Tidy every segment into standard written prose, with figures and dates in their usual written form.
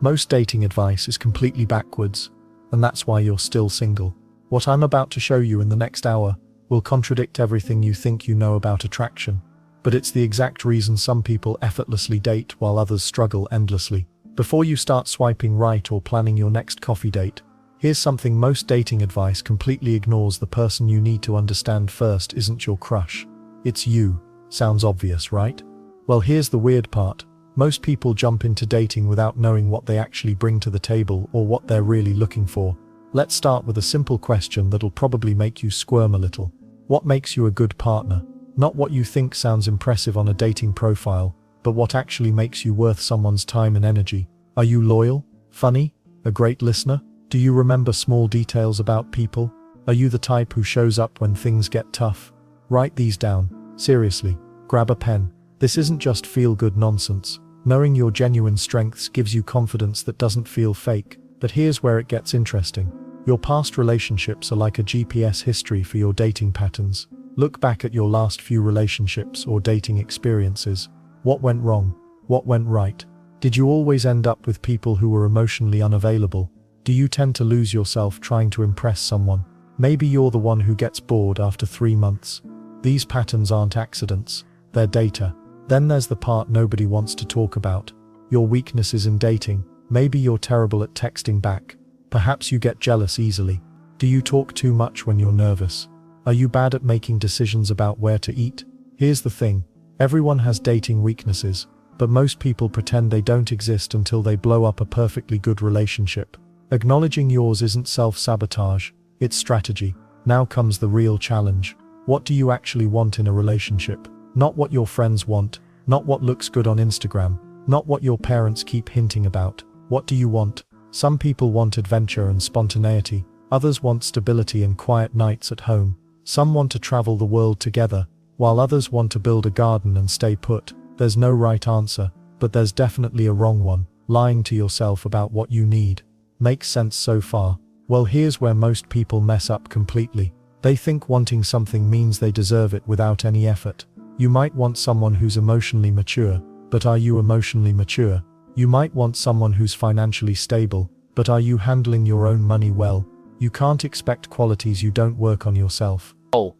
Most dating advice is completely backwards, and that's why you're still single. What I'm about to show you in the next hour will contradict everything you think you know about attraction, but it's the exact reason some people effortlessly date while others struggle endlessly. Before you start swiping right or planning your next coffee date, here's something most dating advice completely ignores. The person you need to understand first isn't your crush. It's you. Sounds obvious, right? Well, here's the weird part. Most people jump into dating without knowing what they actually bring to the table or what they're really looking for. Let's start with a simple question that'll probably make you squirm a little. What makes you a good partner? Not what you think sounds impressive on a dating profile, but what actually makes you worth someone's time and energy. Are you loyal? Funny? A great listener? Do you remember small details about people? Are you the type who shows up when things get tough? Write these down. Seriously, grab a pen. This isn't just feel-good nonsense. Knowing your genuine strengths gives you confidence that doesn't feel fake. But here's where it gets interesting. Your past relationships are like a GPS history for your dating patterns. Look back at your last few relationships or dating experiences. What went wrong? What went right? Did you always end up with people who were emotionally unavailable? Do you tend to lose yourself trying to impress someone? Maybe you're the one who gets bored after 3 months. These patterns aren't accidents, they're data. Then there's the part nobody wants to talk about. Your weaknesses in dating. Maybe you're terrible at texting back. Perhaps you get jealous easily. Do you talk too much when you're nervous? Are you bad at making decisions about where to eat? Here's the thing. Everyone has dating weaknesses, but most people pretend they don't exist until they blow up a perfectly good relationship. Acknowledging yours isn't self-sabotage, it's strategy. Now comes the real challenge. What do you actually want in a relationship? Not what your friends want, not what looks good on Instagram, not what your parents keep hinting about. What do you want? Some people want adventure and spontaneity. Others want stability and quiet nights at home. Some want to travel the world together, while others want to build a garden and stay put. There's no right answer, but there's definitely a wrong one. Lying to yourself about what you need. Makes sense so far? Well, here's where most people mess up completely. They think wanting something means they deserve it without any effort. You might want someone who's emotionally mature, but are you emotionally mature? You might want someone who's financially stable, but are you handling your own money well? You can't expect qualities you don't work on yourself.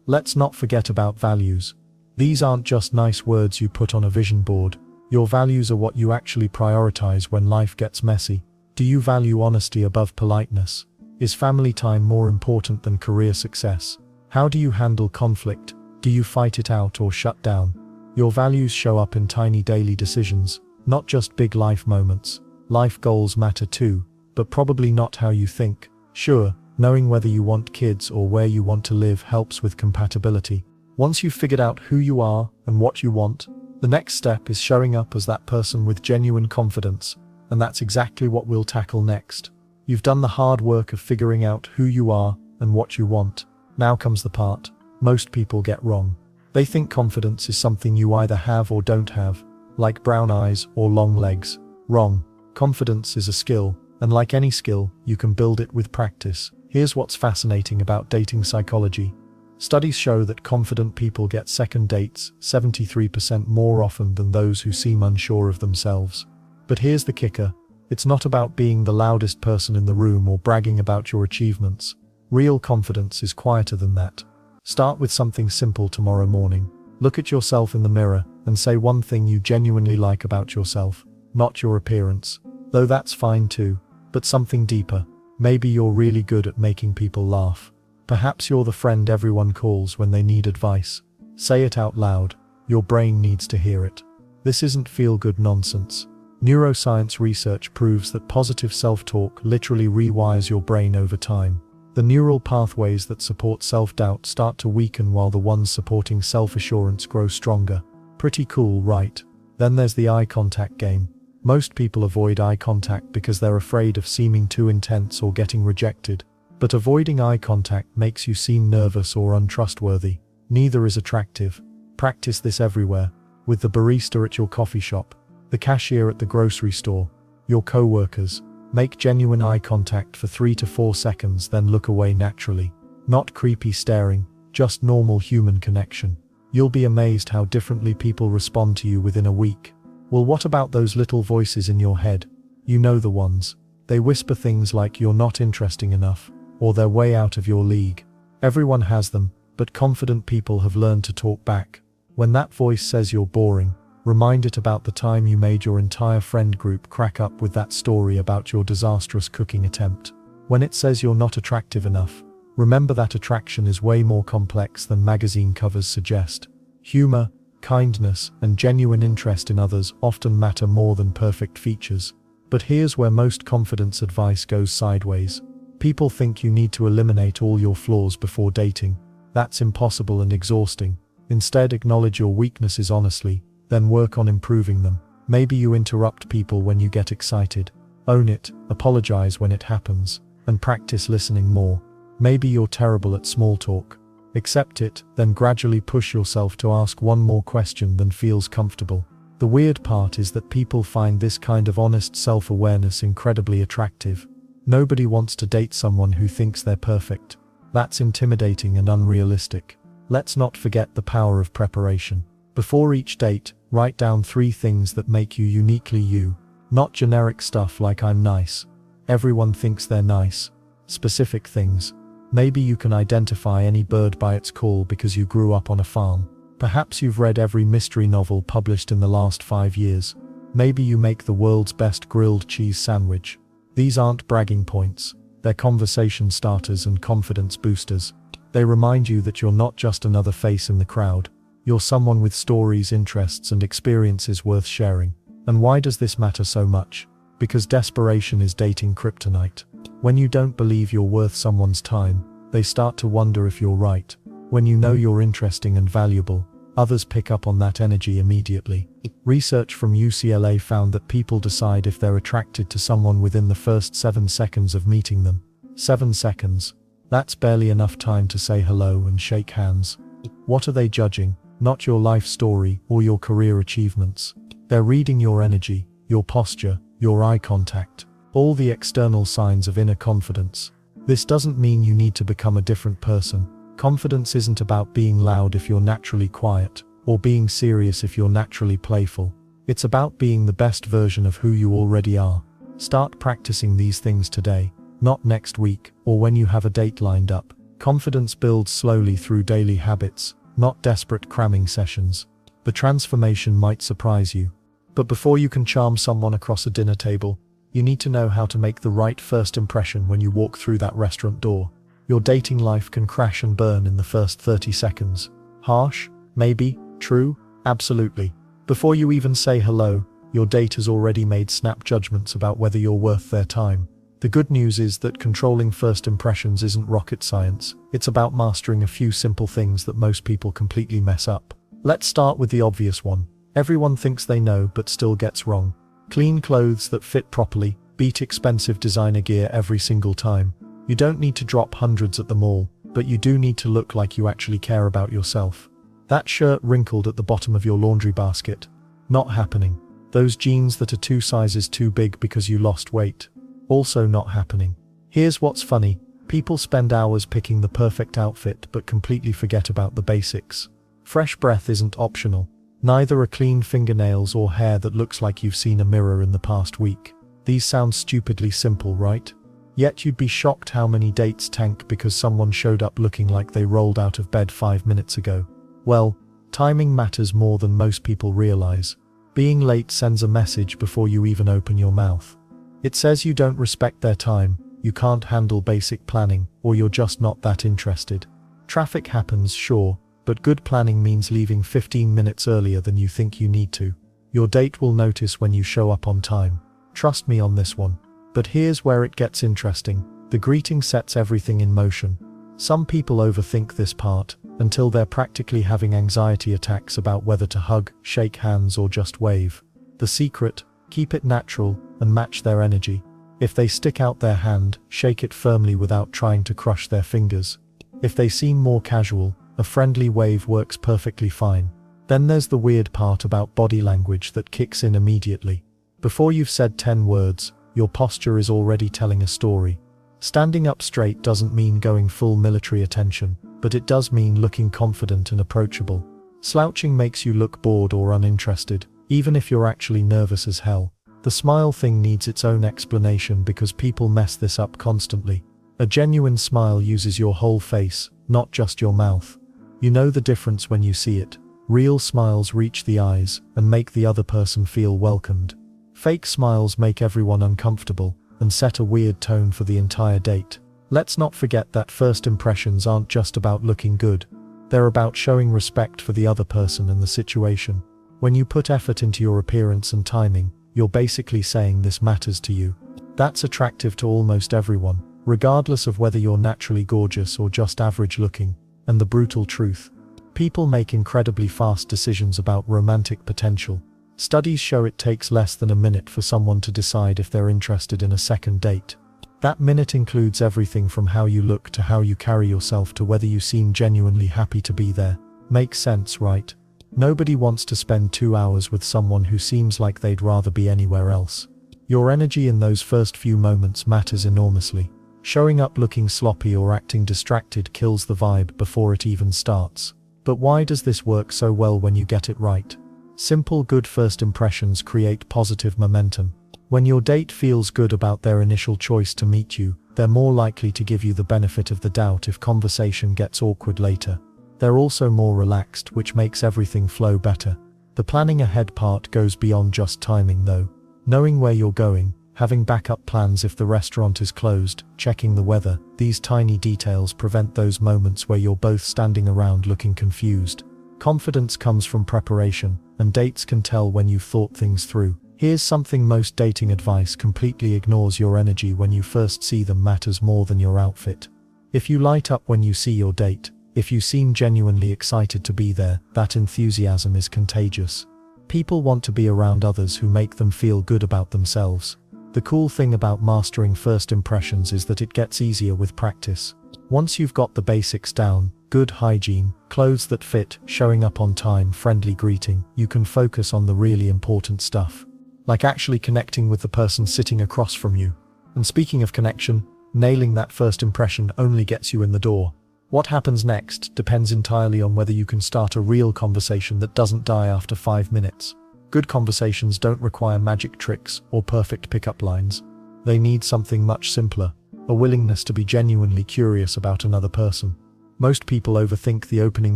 Let's not forget about values. These aren't just nice words you put on a vision board. Your values are what you actually prioritize when life gets messy. Do you value honesty above politeness? Is family time more important than career success? How do you handle conflict? Do you fight it out or shut down? Your values show up in tiny daily decisions, not just big life moments. Life goals matter too, but probably not how you think. Sure, knowing whether you want kids or where you want to live helps with compatibility. Once you've figured out who you are and what you want, the next step is showing up as that person with genuine confidence, and that's exactly what we'll tackle next. You've done the hard work of figuring out who you are and what you want. Now comes the part most people get wrong. They think confidence is something you either have or don't have, like brown eyes or long legs. Wrong. Confidence is a skill, and like any skill, you can build it with practice. Here's what's fascinating about dating psychology. Studies show that confident people get second dates 73% more often than those who seem unsure of themselves. But here's the kicker. It's not about being the loudest person in the room or bragging about your achievements. Real confidence is quieter than that. Start with something simple tomorrow morning. Look at yourself in the mirror and say one thing you genuinely like about yourself, not your appearance. Though that's fine too, but something deeper. Maybe you're really good at making people laugh. Perhaps you're the friend everyone calls when they need advice. Say it out loud. Your brain needs to hear it. This isn't feel-good nonsense. Neuroscience research proves that positive self-talk literally rewires your brain over time. The neural pathways that support self-doubt start to weaken while the ones supporting self-assurance grow stronger. Pretty cool, right? Then there's the eye contact game. Most people avoid eye contact because they're afraid of seeming too intense or getting rejected. But avoiding eye contact makes you seem nervous or untrustworthy. Neither is attractive. Practice this everywhere. With the barista at your coffee shop, the cashier at the grocery store, your co-workers. Make genuine eye contact for 3 to 4 seconds, then look away naturally. Not creepy staring, just normal human connection. You'll be amazed how differently people respond to you within a week. Well, what about those little voices in your head? You know the ones. They whisper things like you're not interesting enough, or they're way out of your league. Everyone has them, but confident people have learned to talk back. When that voice says you're boring, remind it about the time you made your entire friend group crack up with that story about your disastrous cooking attempt. When it says you're not attractive enough, remember that attraction is way more complex than magazine covers suggest. Humor, kindness, and genuine interest in others often matter more than perfect features. But here's where most confidence advice goes sideways. People think you need to eliminate all your flaws before dating. That's impossible and exhausting. Instead, acknowledge your weaknesses honestly, then work on improving them. Maybe you interrupt people when you get excited. Own it, apologize when it happens, and practice listening more. Maybe you're terrible at small talk. Accept it, then gradually push yourself to ask one more question than feels comfortable. The weird part is that people find this kind of honest self-awareness incredibly attractive. Nobody wants to date someone who thinks they're perfect. That's intimidating and unrealistic. Let's not forget the power of preparation. Before each date, write down 3 things that make you uniquely you. Not generic stuff like "I'm nice. Everyone thinks they're nice." Specific things. Maybe you can identify any bird by its call because you grew up on a farm. Perhaps you've read every mystery novel published in the last 5 years. Maybe you make the world's best grilled cheese sandwich. These aren't bragging points. They're conversation starters and confidence boosters. They remind you that you're not just another face in the crowd. You're someone with stories, interests, and experiences worth sharing. And why does this matter so much? Because desperation is dating kryptonite. When you don't believe you're worth someone's time, they start to wonder if you're right. When you know you're interesting and valuable, others pick up on that energy immediately. Research from UCLA found that people decide if they're attracted to someone within the first 7 seconds of meeting them. 7 seconds. That's barely enough time to say hello and shake hands. What are they judging? Not your life story or your career achievements. They're reading your energy, your posture, your eye contact, all the external signs of inner confidence. This doesn't mean you need to become a different person. Confidence isn't about being loud if you're naturally quiet, or being serious if you're naturally playful. It's about being the best version of who you already are. Start practicing these things today, not next week, or when you have a date lined up. Confidence builds slowly through daily habits, not desperate cramming sessions. The transformation might surprise you. But before you can charm someone across a dinner table, you need to know how to make the right first impression when you walk through that restaurant door. Your dating life can crash and burn in the first 30 seconds. Harsh? Maybe. True? Absolutely. Before you even say hello, your date has already made snap judgments about whether you're worth their time. The good news is that controlling first impressions isn't rocket science. It's about mastering a few simple things that most people completely mess up. Let's start with the obvious one. Everyone thinks they know but still gets wrong. Clean clothes that fit properly beat expensive designer gear every single time. You don't need to drop hundreds at the mall, but you do need to look like you actually care about yourself. That shirt wrinkled at the bottom of your laundry basket. Not happening. Those jeans that are 2 sizes too big because you lost weight. Also not happening. Here's what's funny. People spend hours picking the perfect outfit but completely forget about the basics. Fresh breath isn't optional. Neither are clean fingernails or hair that looks like you've seen a mirror in the past week. These sound stupidly simple, right? Yet you'd be shocked how many dates tank because someone showed up looking like they rolled out of bed 5 minutes ago. Well, timing matters more than most people realize. Being late sends a message before you even open your mouth. It says you don't respect their time, you can't handle basic planning, or you're just not that interested. Traffic happens, sure, but good planning means leaving 15 minutes earlier than you think you need to. Your date will notice when you show up on time. Trust me on this one. But here's where it gets interesting. The greeting sets everything in motion. Some people overthink this part, until they're practically having anxiety attacks about whether to hug, shake hands, or just wave. The secret: keep it natural, and match their energy. If they stick out their hand, shake it firmly without trying to crush their fingers. If they seem more casual, a friendly wave works perfectly fine. Then there's the weird part about body language that kicks in immediately. Before you've said 10 words, your posture is already telling a story. Standing up straight doesn't mean going full military attention, but it does mean looking confident and approachable. Slouching makes you look bored or uninterested, even if you're actually nervous as hell. The smile thing needs its own explanation because people mess this up constantly. A genuine smile uses your whole face, not just your mouth. You know the difference when you see it. Real smiles reach the eyes and make the other person feel welcomed. Fake smiles make everyone uncomfortable and set a weird tone for the entire date. Let's not forget that first impressions aren't just about looking good. They're about showing respect for the other person and the situation. When you put effort into your appearance and timing, you're basically saying this matters to you. That's attractive to almost everyone, regardless of whether you're naturally gorgeous or just average looking. And the brutal truth: people make incredibly fast decisions about romantic potential. Studies show it takes less than a minute for someone to decide if they're interested in a second date. That minute includes everything from how you look to how you carry yourself to whether you seem genuinely happy to be there. Makes sense, right? Nobody wants to spend 2 hours with someone who seems like they'd rather be anywhere else. Your energy in those first few moments matters enormously. Showing up looking sloppy or acting distracted kills the vibe before it even starts. But why does this work so well when you get it right? Simple, good first impressions create positive momentum. When your date feels good about their initial choice to meet you, they're more likely to give you the benefit of the doubt if conversation gets awkward later. They're also more relaxed, which makes everything flow better. The planning ahead part goes beyond just timing though. Knowing where you're going, having backup plans if the restaurant is closed, checking the weather, these tiny details prevent those moments where you're both standing around looking confused. Confidence comes from preparation, and dates can tell when you've thought things through. Here's something most dating advice completely ignores: your energy when you first see them matters more than your outfit. If you light up when you see your date, if you seem genuinely excited to be there, that enthusiasm is contagious. People want to be around others who make them feel good about themselves. The cool thing about mastering first impressions is that it gets easier with practice. Once you've got the basics down, good hygiene, clothes that fit, showing up on time, friendly greeting, you can focus on the really important stuff. Like actually connecting with the person sitting across from you. And speaking of connection, nailing that first impression only gets you in the door. What happens next depends entirely on whether you can start a real conversation that doesn't die after 5 minutes. Good conversations don't require magic tricks or perfect pickup lines. They need something much simpler: a willingness to be genuinely curious about another person. Most people overthink the opening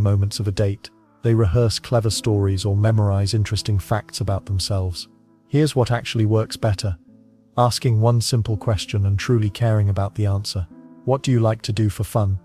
moments of a date. They rehearse clever stories or memorize interesting facts about themselves. Here's what actually works better: asking one simple question and truly caring about the answer. What do you like to do for fun?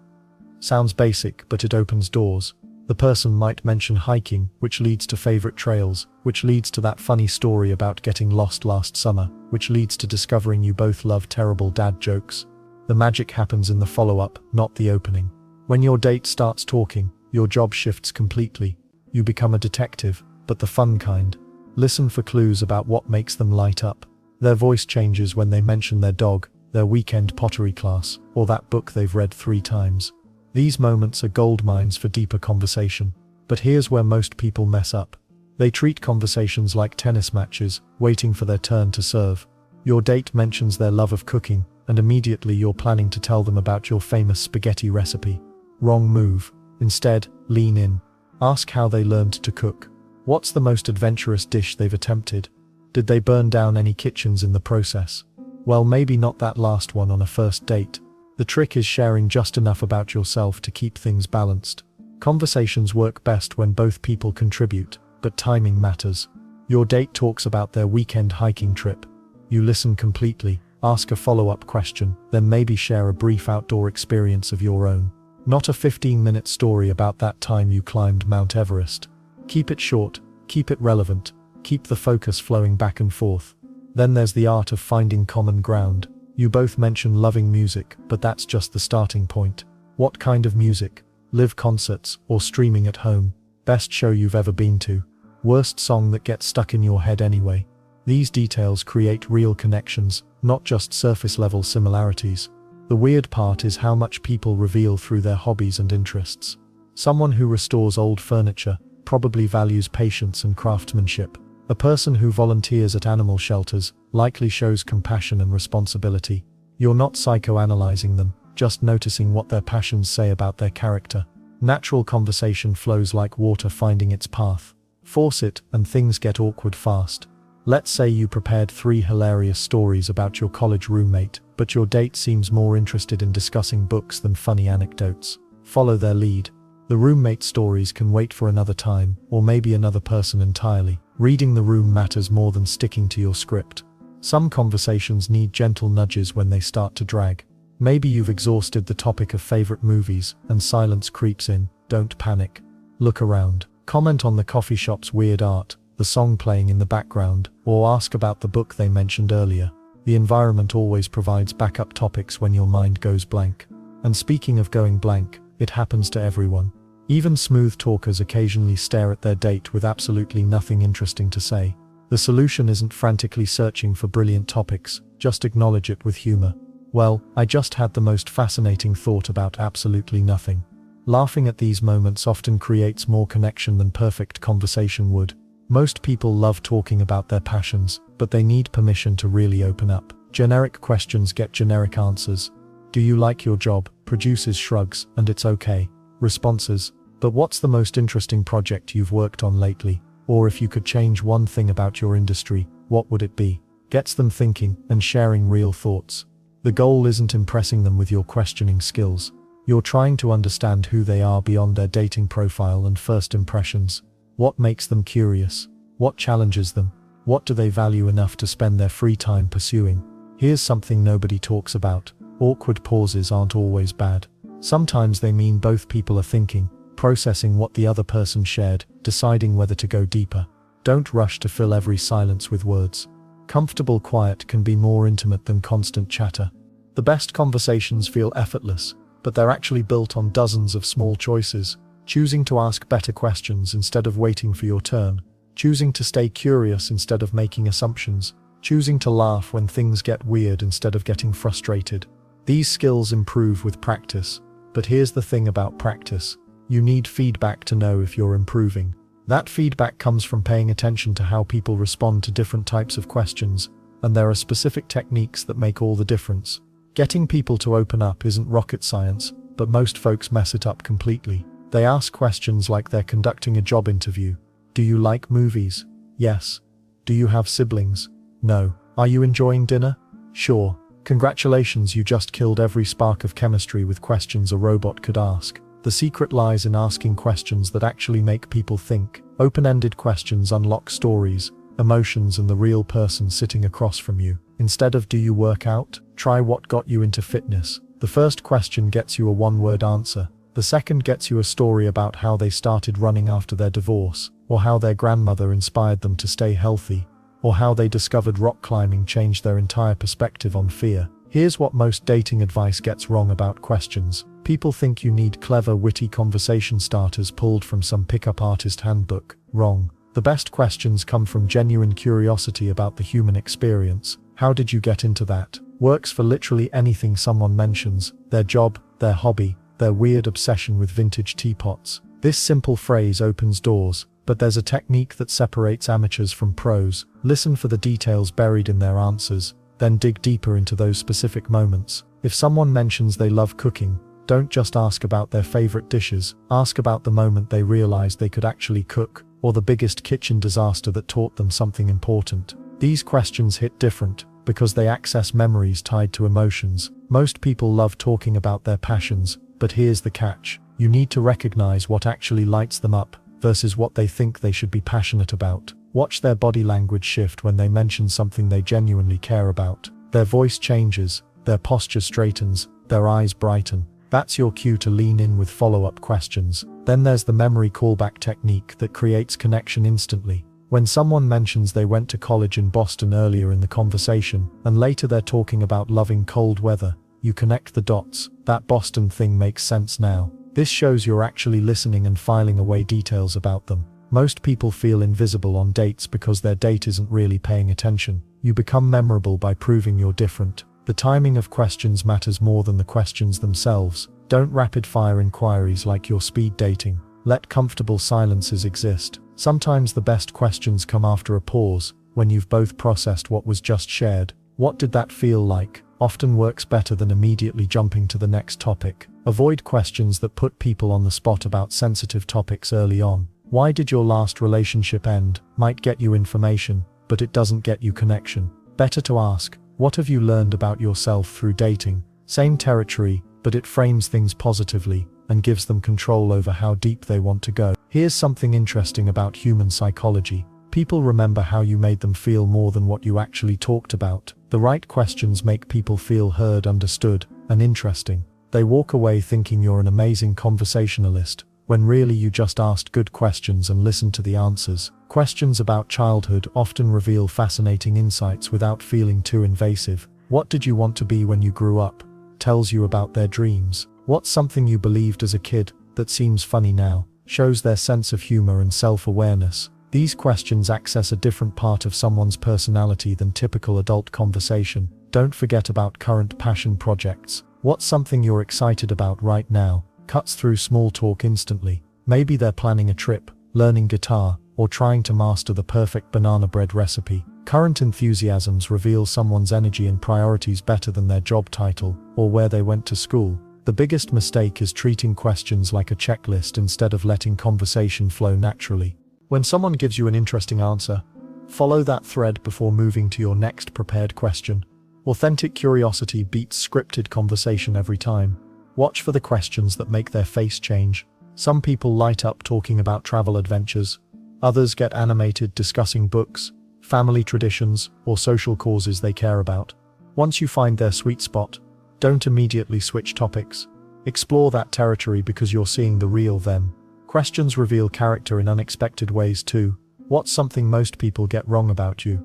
Sounds basic, but it opens doors. The person might mention hiking, which leads to favorite trails, which leads to that funny story about getting lost last summer, which leads to discovering you both love terrible dad jokes. The magic happens in the follow-up, not the opening. When your date starts talking, your job shifts completely. You become a detective, but the fun kind. Listen for clues about what makes them light up. Their voice changes when they mention their dog, their weekend pottery class, or that book they've read 3 times. These moments are gold mines for deeper conversation. But here's where most people mess up. They treat conversations like tennis matches, waiting for their turn to serve. Your date mentions their love of cooking, and immediately you're planning to tell them about your famous spaghetti recipe. Wrong move. Instead, lean in. Ask how they learned to cook. What's the most adventurous dish they've attempted? Did they burn down any kitchens in the process? Well, maybe not that last one on a first date. The trick is sharing just enough about yourself to keep things balanced. Conversations work best when both people contribute, but timing matters. Your date talks about their weekend hiking trip. You listen completely, ask a follow-up question, then maybe share a brief outdoor experience of your own. Not a 15-minute story about that time you climbed Mount Everest. Keep it short, keep it relevant, keep the focus flowing back and forth. Then there's the art of finding common ground. You both mention loving music, but that's just the starting point. What kind of music? Live concerts, or streaming at home? Best show you've ever been to? Worst song that gets stuck in your head anyway? These details create real connections, not just surface-level similarities. The weird part is how much people reveal through their hobbies and interests. Someone who restores old furniture probably values patience and craftsmanship. A person who volunteers at animal shelters likely shows compassion and responsibility. You're not psychoanalyzing them, just noticing what their passions say about their character. Natural conversation flows like water finding its path. Force it, and things get awkward fast. Let's say you prepared 3 hilarious stories about your college roommate, but your date seems more interested in discussing books than funny anecdotes. Follow their lead. The roommate stories can wait for another time, or maybe another person entirely. Reading the room matters more than sticking to your script. Some conversations need gentle nudges when they start to drag. Maybe you've exhausted the topic of favorite movies, and silence creeps in. Don't panic. Look around. Comment on the coffee shop's weird art, the song playing in the background, or ask about the book they mentioned earlier. The environment always provides backup topics when your mind goes blank. And speaking of going blank, it happens to everyone. Even smooth talkers occasionally stare at their date with absolutely nothing interesting to say. The solution isn't frantically searching for brilliant topics, just acknowledge it with humor. Well, I just had the most fascinating thought about absolutely nothing. Laughing at these moments often creates more connection than perfect conversation would. Most people love talking about their passions, but they need permission to really open up. Generic questions get generic answers. Do you like your job? Produces shrugs, and it's okay. Responses. But what's the most interesting project you've worked on lately? Or if you could change one thing about your industry, what would it be? Gets them thinking and sharing real thoughts. The goal isn't impressing them with your questioning skills. You're trying to understand who they are beyond their dating profile and first impressions. What makes them curious? What challenges them? What do they value enough to spend their free time pursuing? Here's something nobody talks about. Awkward pauses aren't always bad. Sometimes they mean both people are thinking, processing what the other person shared, deciding whether to go deeper. Don't rush to fill every silence with words. Comfortable quiet can be more intimate than constant chatter. The best conversations feel effortless, but they're actually built on dozens of small choices. Choosing to ask better questions instead of waiting for your turn. Choosing to stay curious instead of making assumptions. Choosing to laugh when things get weird instead of getting frustrated. These skills improve with practice. But here's the thing about practice. You need feedback to know if you're improving. That feedback comes from paying attention to how people respond to different types of questions, and there are specific techniques that make all the difference. Getting people to open up isn't rocket science, but most folks mess it up completely. They ask questions like they're conducting a job interview. Do you like movies? Yes. Do you have siblings? No. Are you enjoying dinner? Sure. Congratulations, you just killed every spark of chemistry with questions a robot could ask. The secret lies in asking questions that actually make people think. Open-ended questions unlock stories, emotions, and the real person sitting across from you. Instead of "do you work out?" try "what got you into fitness?" The first question gets you a one-word answer. The second gets you a story about how they started running after their divorce, or how their grandmother inspired them to stay healthy, or how they discovered rock climbing changed their entire perspective on fear. Here's what most dating advice gets wrong about questions. People think you need clever, witty conversation starters pulled from some pickup artist handbook. Wrong. The best questions come from genuine curiosity about the human experience. How did you get into that? Works for literally anything someone mentions. Their job, their hobby, their weird obsession with vintage teapots. This simple phrase opens doors, but there's a technique that separates amateurs from pros. Listen for the details buried in their answers, then dig deeper into those specific moments. If someone mentions they love cooking, don't just ask about their favorite dishes. Ask about the moment they realized they could actually cook, or the biggest kitchen disaster that taught them something important. These questions hit different, because they access memories tied to emotions. Most people love talking about their passions, but here's the catch. You need to recognize what actually lights them up, versus what they think they should be passionate about. Watch their body language shift when they mention something they genuinely care about. Their voice changes, their posture straightens, their eyes brighten. That's your cue to lean in with follow-up questions. Then there's the memory callback technique that creates connection instantly. When someone mentions they went to college in Boston earlier in the conversation, and later they're talking about loving cold weather, you connect the dots. That Boston thing makes sense now. This shows you're actually listening and filing away details about them. Most people feel invisible on dates because their date isn't really paying attention. You become memorable by proving you're different. The timing of questions matters more than the questions themselves. Don't rapid-fire inquiries like you're speed dating. Let comfortable silences exist. Sometimes the best questions come after a pause, when you've both processed what was just shared. What did that feel like? Often works better than immediately jumping to the next topic. Avoid questions that put people on the spot about sensitive topics early on. Why did your last relationship end? Might get you information. but it doesn't get you connection. Better to ask, what have you learned about yourself through dating? Same territory, but it frames things positively and gives them control over how deep they want to go. Here's something interesting about human psychology. People remember how you made them feel more than what you actually talked about. The right questions make people feel heard, understood, and interesting. They walk away thinking you're an amazing conversationalist, when really you just asked good questions and listened to the answers. Questions about childhood often reveal fascinating insights without feeling too invasive. What did you want to be when you grew up? Tells you about their dreams. What's something you believed as a kid that seems funny now? Shows their sense of humor and self-awareness. These questions access a different part of someone's personality than typical adult conversation. Don't forget about current passion projects. What's something you're excited about right now? Cuts through small talk instantly. Maybe they're planning a trip, learning guitar, or trying to master the perfect banana bread recipe. Current enthusiasms reveal someone's energy and priorities better than their job title or where they went to school. The biggest mistake is treating questions like a checklist instead of letting conversation flow naturally. When someone gives you an interesting answer, follow that thread before moving to your next prepared question. Authentic curiosity beats scripted conversation every time. Watch for the questions that make their face change. Some people light up talking about travel adventures. Others get animated discussing books, family traditions, or social causes they care about. Once you find their sweet spot, don't immediately switch topics. Explore that territory because you're seeing the real them. Questions reveal character in unexpected ways too. What's something most people get wrong about you?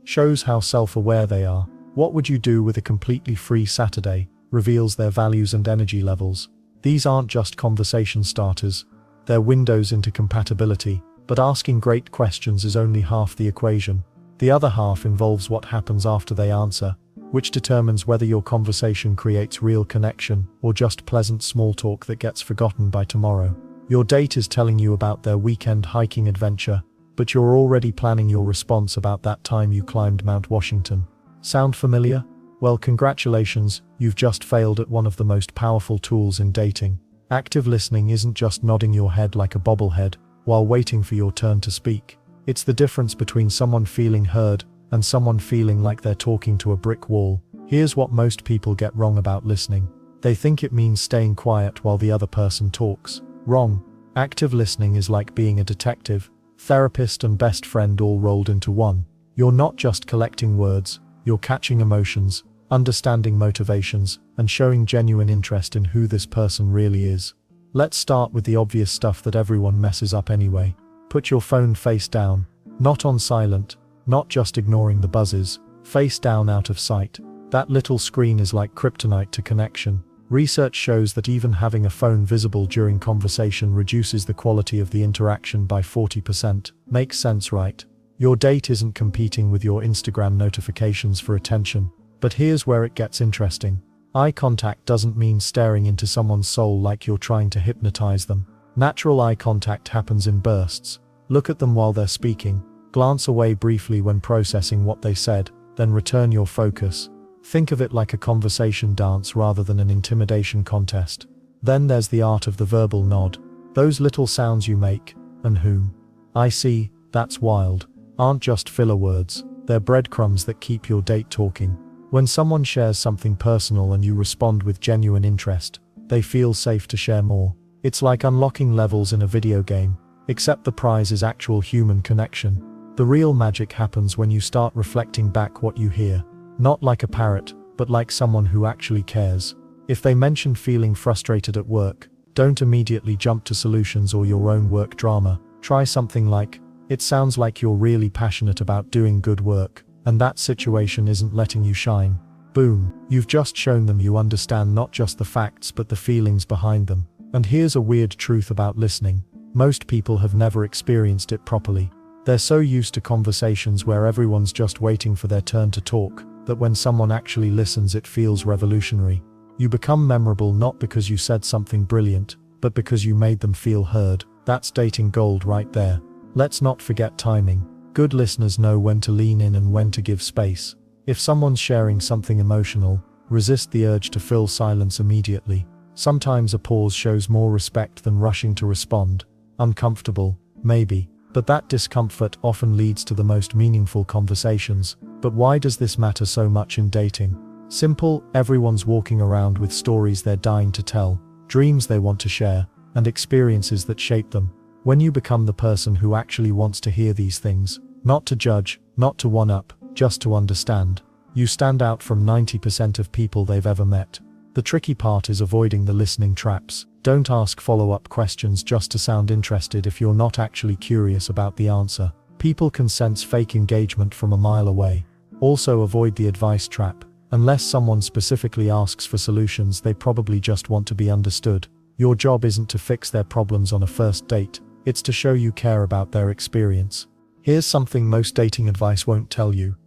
Shows how self-aware they are. What would you do with a completely free Saturday? Reveals their values and energy levels. These aren't just conversation starters. They're windows into compatibility. But asking great questions is only half the equation. The other half involves what happens after they answer, which determines whether your conversation creates real connection or just pleasant small talk that gets forgotten by tomorrow. Your date is telling you about their weekend hiking adventure, but you're already planning your response about that time you climbed Mount Washington. Sound familiar? Well, congratulations, you've just failed at one of the most powerful tools in dating. Active listening isn't just nodding your head like a bobblehead while waiting for your turn to speak. It's the difference between someone feeling heard and someone feeling like they're talking to a brick wall. Here's what most people get wrong about listening. They think it means staying quiet while the other person talks. Wrong. Active listening is like being a detective, therapist, and best friend all rolled into one. You're not just collecting words, you're catching emotions, understanding motivations, and showing genuine interest in who this person really is. Let's start with the obvious stuff that everyone messes up anyway. Put your phone face down, not on silent, not just ignoring the buzzes, face down out of sight. That little screen is like kryptonite to connection. Research shows that even having a phone visible during conversation reduces the quality of the interaction by 40%. Makes sense, right? Your date isn't competing with your Instagram notifications for attention. But here's where it gets interesting. Eye contact doesn't mean staring into someone's soul like you're trying to hypnotize them. Natural eye contact happens in bursts. Look at them while they're speaking, glance away briefly when processing what they said, then return your focus. Think of it like a conversation dance rather than an intimidation contest. Then there's the art of the verbal nod. Those little sounds you make, and whom. I see, that's wild, aren't just filler words. They're breadcrumbs that keep your date talking. When someone shares something personal and you respond with genuine interest, they feel safe to share more. It's like unlocking levels in a video game, except the prize is actual human connection. The real magic happens when you start reflecting back what you hear. Not like a parrot, but like someone who actually cares. If they mention feeling frustrated at work, don't immediately jump to solutions or your own work drama. Try something like, it sounds like you're really passionate about doing good work, and that situation isn't letting you shine. Boom, you've just shown them you understand not just the facts but the feelings behind them. And here's a weird truth about listening. Most people have never experienced it properly. They're so used to conversations where everyone's just waiting for their turn to talk, that when someone actually listens it feels revolutionary. You become memorable not because you said something brilliant, but because you made them feel heard. That's dating gold right there. Let's not forget timing. Good listeners know when to lean in and when to give space. If someone's sharing something emotional, resist the urge to fill silence immediately. Sometimes a pause shows more respect than rushing to respond. Uncomfortable, maybe, But that discomfort often leads to the most meaningful conversations. But why does this matter so much in dating? Simple, everyone's walking around with stories they're dying to tell, dreams they want to share, and experiences that shape them. When you become the person who actually wants to hear these things, not to judge, not to one-up, just to understand, you stand out from 90% of people they've ever met. The tricky part is avoiding the listening traps. Don't ask follow-up questions just to sound interested if you're not actually curious about the answer. People can sense fake engagement from a mile away. Also avoid the advice trap. Unless someone specifically asks for solutions, they probably just want to be understood. Your job isn't to fix their problems on a first date, it's to show you care about their experience. Here's something most dating advice won't tell you.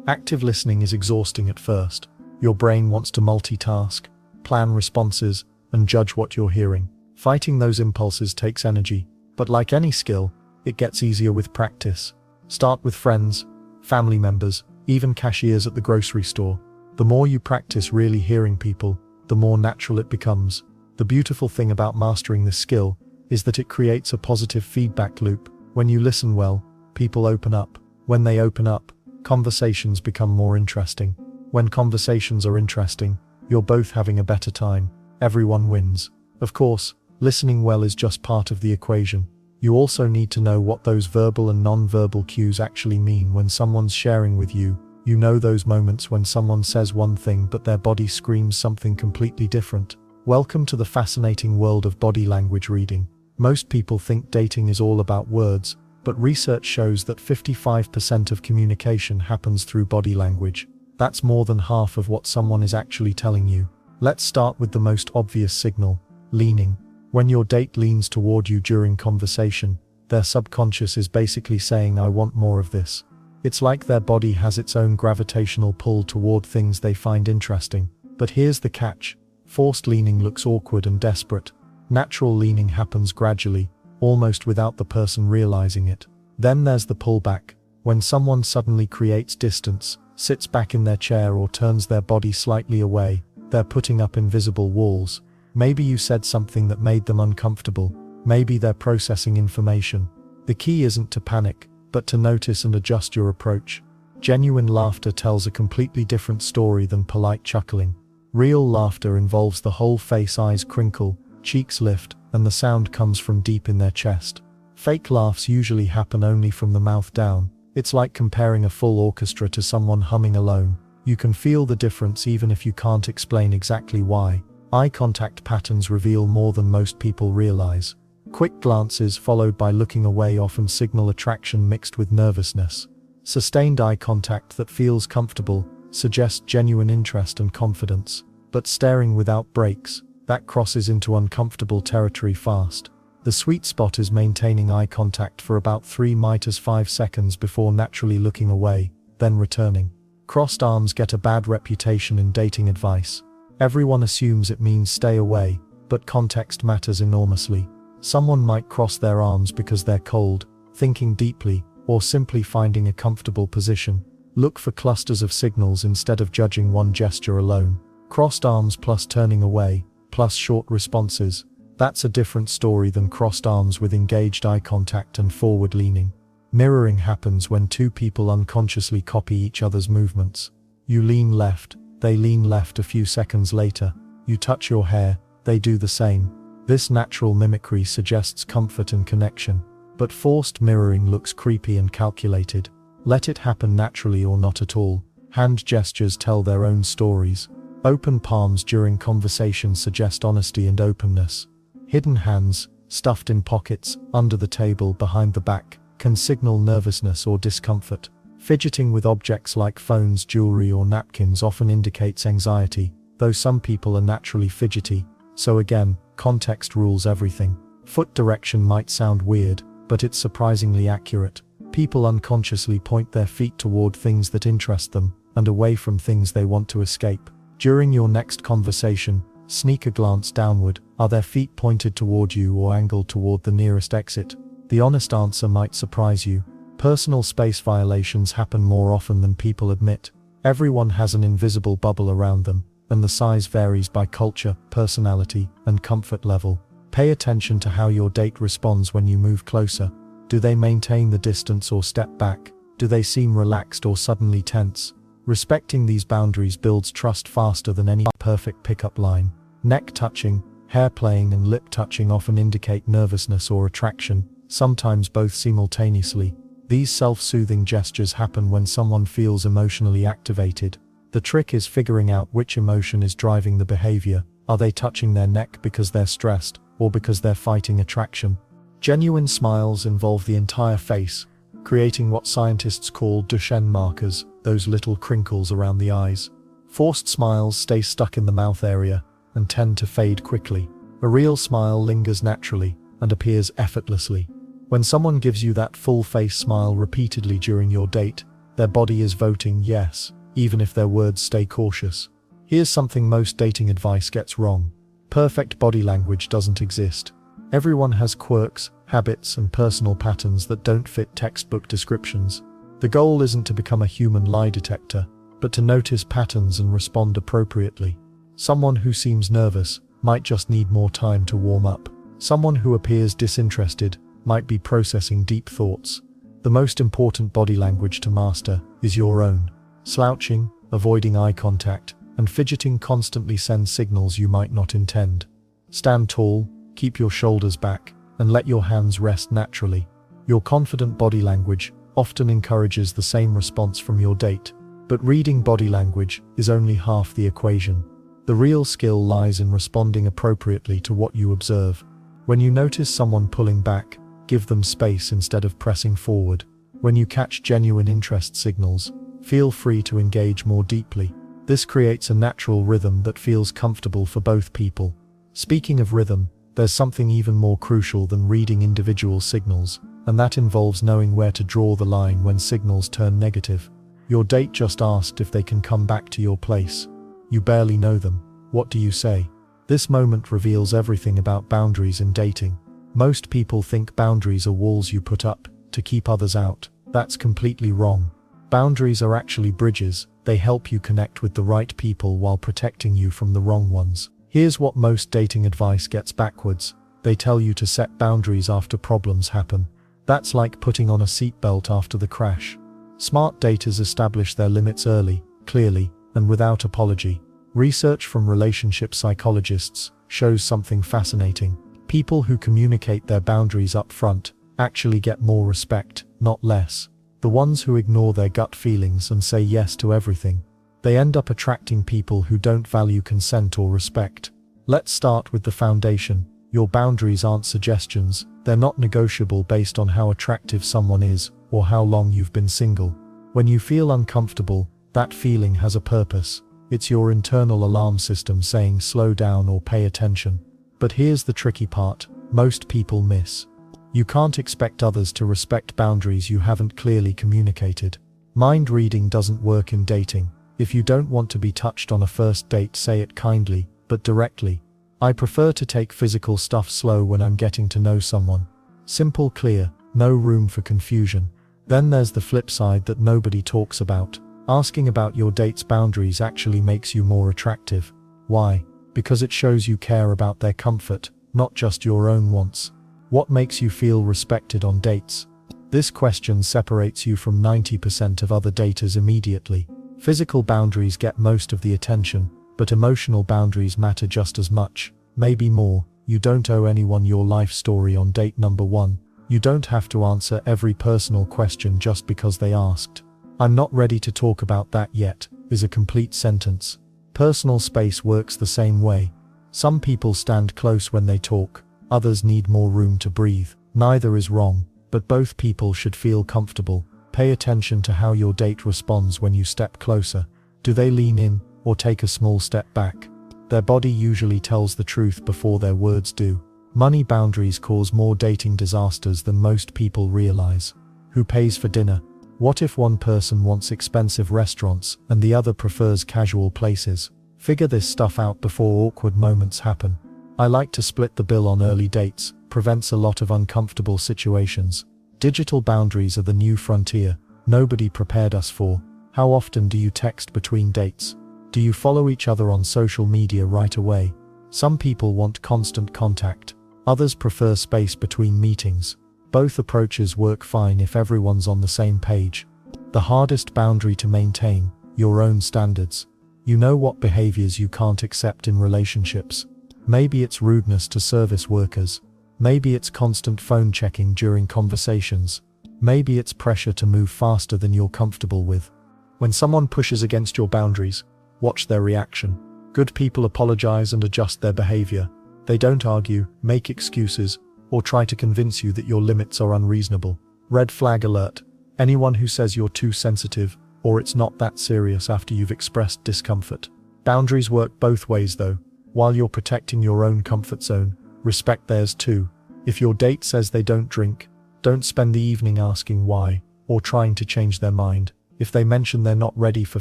Active listening is exhausting at first. Your brain wants to multitask, plan responses, and judge what you're hearing. Fighting those impulses takes energy, but like any skill, it gets easier with practice. Start with friends, family members, even cashiers at the grocery store. The more you practice really hearing people, the more natural it becomes. The beautiful thing about mastering this skill is that it creates a positive feedback loop. When you listen well, people open up. When they open up, conversations become more interesting. When conversations are interesting, you're both having a better time. Everyone wins. Of course, listening well is just part of the equation. You also need to know what those verbal and non-verbal cues actually mean when someone's sharing with you. You know those moments when someone says one thing but their body screams something completely different. Welcome to the fascinating world of body language reading. Most people think dating is all about words, but research shows that 55% of communication happens through body language. That's more than half of what someone is actually telling you. Let's start with the most obvious signal, leaning. When your date leans toward you during conversation, their subconscious is basically saying, "I want more of this." It's like their body has its own gravitational pull toward things they find interesting. But here's the catch. Forced leaning looks awkward and desperate. Natural leaning happens gradually, almost without the person realizing it. Then there's the pullback. When someone suddenly creates distance, sits back in their chair or turns their body slightly away, they're putting up invisible walls. Maybe you said something that made them uncomfortable. Maybe they're processing information. The key isn't to panic, but to notice and adjust your approach. Genuine laughter tells a completely different story than polite chuckling. Real laughter involves the whole face, eyes crinkle, cheeks lift, and the sound comes from deep in their chest. Fake laughs usually happen only from the mouth down. It's like comparing a full orchestra to someone humming alone. You can feel the difference even if you can't explain exactly why. Eye contact patterns reveal more than most people realize. Quick glances followed by looking away often signal attraction mixed with nervousness. Sustained eye contact that feels comfortable suggests genuine interest and confidence. But staring without breaks, that crosses into uncomfortable territory fast. The sweet spot is maintaining eye contact for about 3–5 seconds before naturally looking away, then returning. Crossed arms get a bad reputation in dating advice. Everyone assumes it means stay away, but context matters enormously. Someone might cross their arms because they're cold, thinking deeply, or simply finding a comfortable position. Look for clusters of signals instead of judging one gesture alone. Crossed arms plus turning away, plus short responses. That's a different story than crossed arms with engaged eye contact and forward leaning. Mirroring happens when two people unconsciously copy each other's movements. You lean left, they lean left a few seconds later. You touch your hair, they do the same. This natural mimicry suggests comfort and connection. But forced mirroring looks creepy and calculated. Let it happen naturally or not at all. Hand gestures tell their own stories. Open palms during conversation suggest honesty and openness. Hidden hands, stuffed in pockets, under the table, behind the back, can signal nervousness or discomfort. Fidgeting with objects like phones, jewelry, or napkins often indicates anxiety, though some people are naturally fidgety. So again, context rules everything. Foot direction might sound weird, but it's surprisingly accurate. People unconsciously point their feet toward things that interest them, and away from things they want to escape. During your next conversation, sneak a glance downward. Are their feet pointed toward you or angled toward the nearest exit? The honest answer might surprise you. Personal space violations happen more often than people admit. Everyone has an invisible bubble around them, and the size varies by culture, personality, and comfort level. Pay attention to how your date responds when you move closer. Do they maintain the distance or step back? Do they seem relaxed or suddenly tense? Respecting these boundaries builds trust faster than any perfect pickup line. Neck touching, hair playing and lip touching often indicate nervousness or attraction, sometimes both simultaneously. These self-soothing gestures happen when someone feels emotionally activated. The trick is figuring out which emotion is driving the behavior. Are they touching their neck because they're stressed, or because they're fighting attraction? Genuine smiles involve the entire face, creating what scientists call Duchenne markers, those little crinkles around the eyes. Forced smiles stay stuck in the mouth area and tend to fade quickly. A real smile lingers naturally and appears effortlessly. When someone gives you that full-face smile repeatedly during your date, their body is voting yes, even if their words stay cautious. Here's something most dating advice gets wrong. Perfect body language doesn't exist. Everyone has quirks, habits, and personal patterns that don't fit textbook descriptions. The goal isn't to become a human lie detector, but to notice patterns and respond appropriately. Someone who seems nervous might just need more time to warm up. Someone who appears disinterested might be processing deep thoughts. The most important body language to master is your own. Slouching, avoiding eye contact, and fidgeting constantly send signals you might not intend. Stand tall, keep your shoulders back, and let your hands rest naturally. Your confident body language often encourages the same response from your date. But reading body language is only half the equation. The real skill lies in responding appropriately to what you observe. When you notice someone pulling back, give them space instead of pressing forward. When you catch genuine interest signals, feel free to engage more deeply. This creates a natural rhythm that feels comfortable for both people. Speaking of rhythm, there's something even more crucial than reading individual signals, and that involves knowing where to draw the line when signals turn negative. Your date just asked if they can come back to your place. You barely know them. What do you say? This moment reveals everything about boundaries in dating. Most people think boundaries are walls you put up to keep others out. That's completely wrong. Boundaries are actually bridges. They help you connect with the right people while protecting you from the wrong ones. Here's what most dating advice gets backwards. They tell you to set boundaries after problems happen. That's like putting on a seatbelt after the crash. Smart daters establish their limits early, clearly, and without apology. Research from relationship psychologists shows something fascinating. People who communicate their boundaries up front actually get more respect, not less. The ones who ignore their gut feelings and say yes to everything, they end up attracting people who don't value consent or respect. Let's start with the foundation. Your boundaries aren't suggestions. They're not negotiable based on how attractive someone is or how long you've been single. When you feel uncomfortable, that feeling has a purpose. It's your internal alarm system saying slow down or pay attention. But here's the tricky part. Most people miss. You can't expect others to respect boundaries you haven't clearly communicated. Mind reading doesn't work in dating. If you don't want to be touched on a first date, say it kindly, but directly. I prefer to take physical stuff slow when I'm getting to know someone. Simple, clear, no room for confusion. Then there's the flip side that nobody talks about. Asking about your date's boundaries actually makes you more attractive. Why? Because it shows you care about their comfort, not just your own wants. What makes you feel respected on dates? This question separates you from 90% of other daters immediately. Physical boundaries get most of the attention, but emotional boundaries matter just as much, maybe more. You don't owe anyone your life story on date number 1. You don't have to answer every personal question just because they asked. "I'm not ready to talk about that yet," is a complete sentence. Personal space works the same way. Some people stand close when they talk, others need more room to breathe. Neither is wrong, but both people should feel comfortable. Pay attention to how your date responds when you step closer. Do they lean in, or take a small step back? Their body usually tells the truth before their words do. Money boundaries cause more dating disasters than most people realize. Who pays for dinner? What if one person wants expensive restaurants and the other prefers casual places? Figure this stuff out before awkward moments happen. I like to split the bill on early dates, prevents a lot of uncomfortable situations. Digital boundaries are the new frontier. Nobody prepared us for. How often do you text between dates? Do you follow each other on social media right away? Some people want constant contact. Others prefer space between meetings. Both approaches work fine if everyone's on the same page. The hardest boundary to maintain: your own standards. You know what behaviors you can't accept in relationships. Maybe it's rudeness to service workers. Maybe it's constant phone checking during conversations. Maybe it's pressure to move faster than you're comfortable with. When someone pushes against your boundaries, watch their reaction. Good people apologize and adjust their behavior. They don't argue, make excuses, or try to convince you that your limits are unreasonable. Red flag alert. Anyone who says you're too sensitive, or it's not that serious after you've expressed discomfort. Boundaries work both ways though. While you're protecting your own comfort zone, respect theirs too. If your date says they don't drink, don't spend the evening asking why, or trying to change their mind. If they mention they're not ready for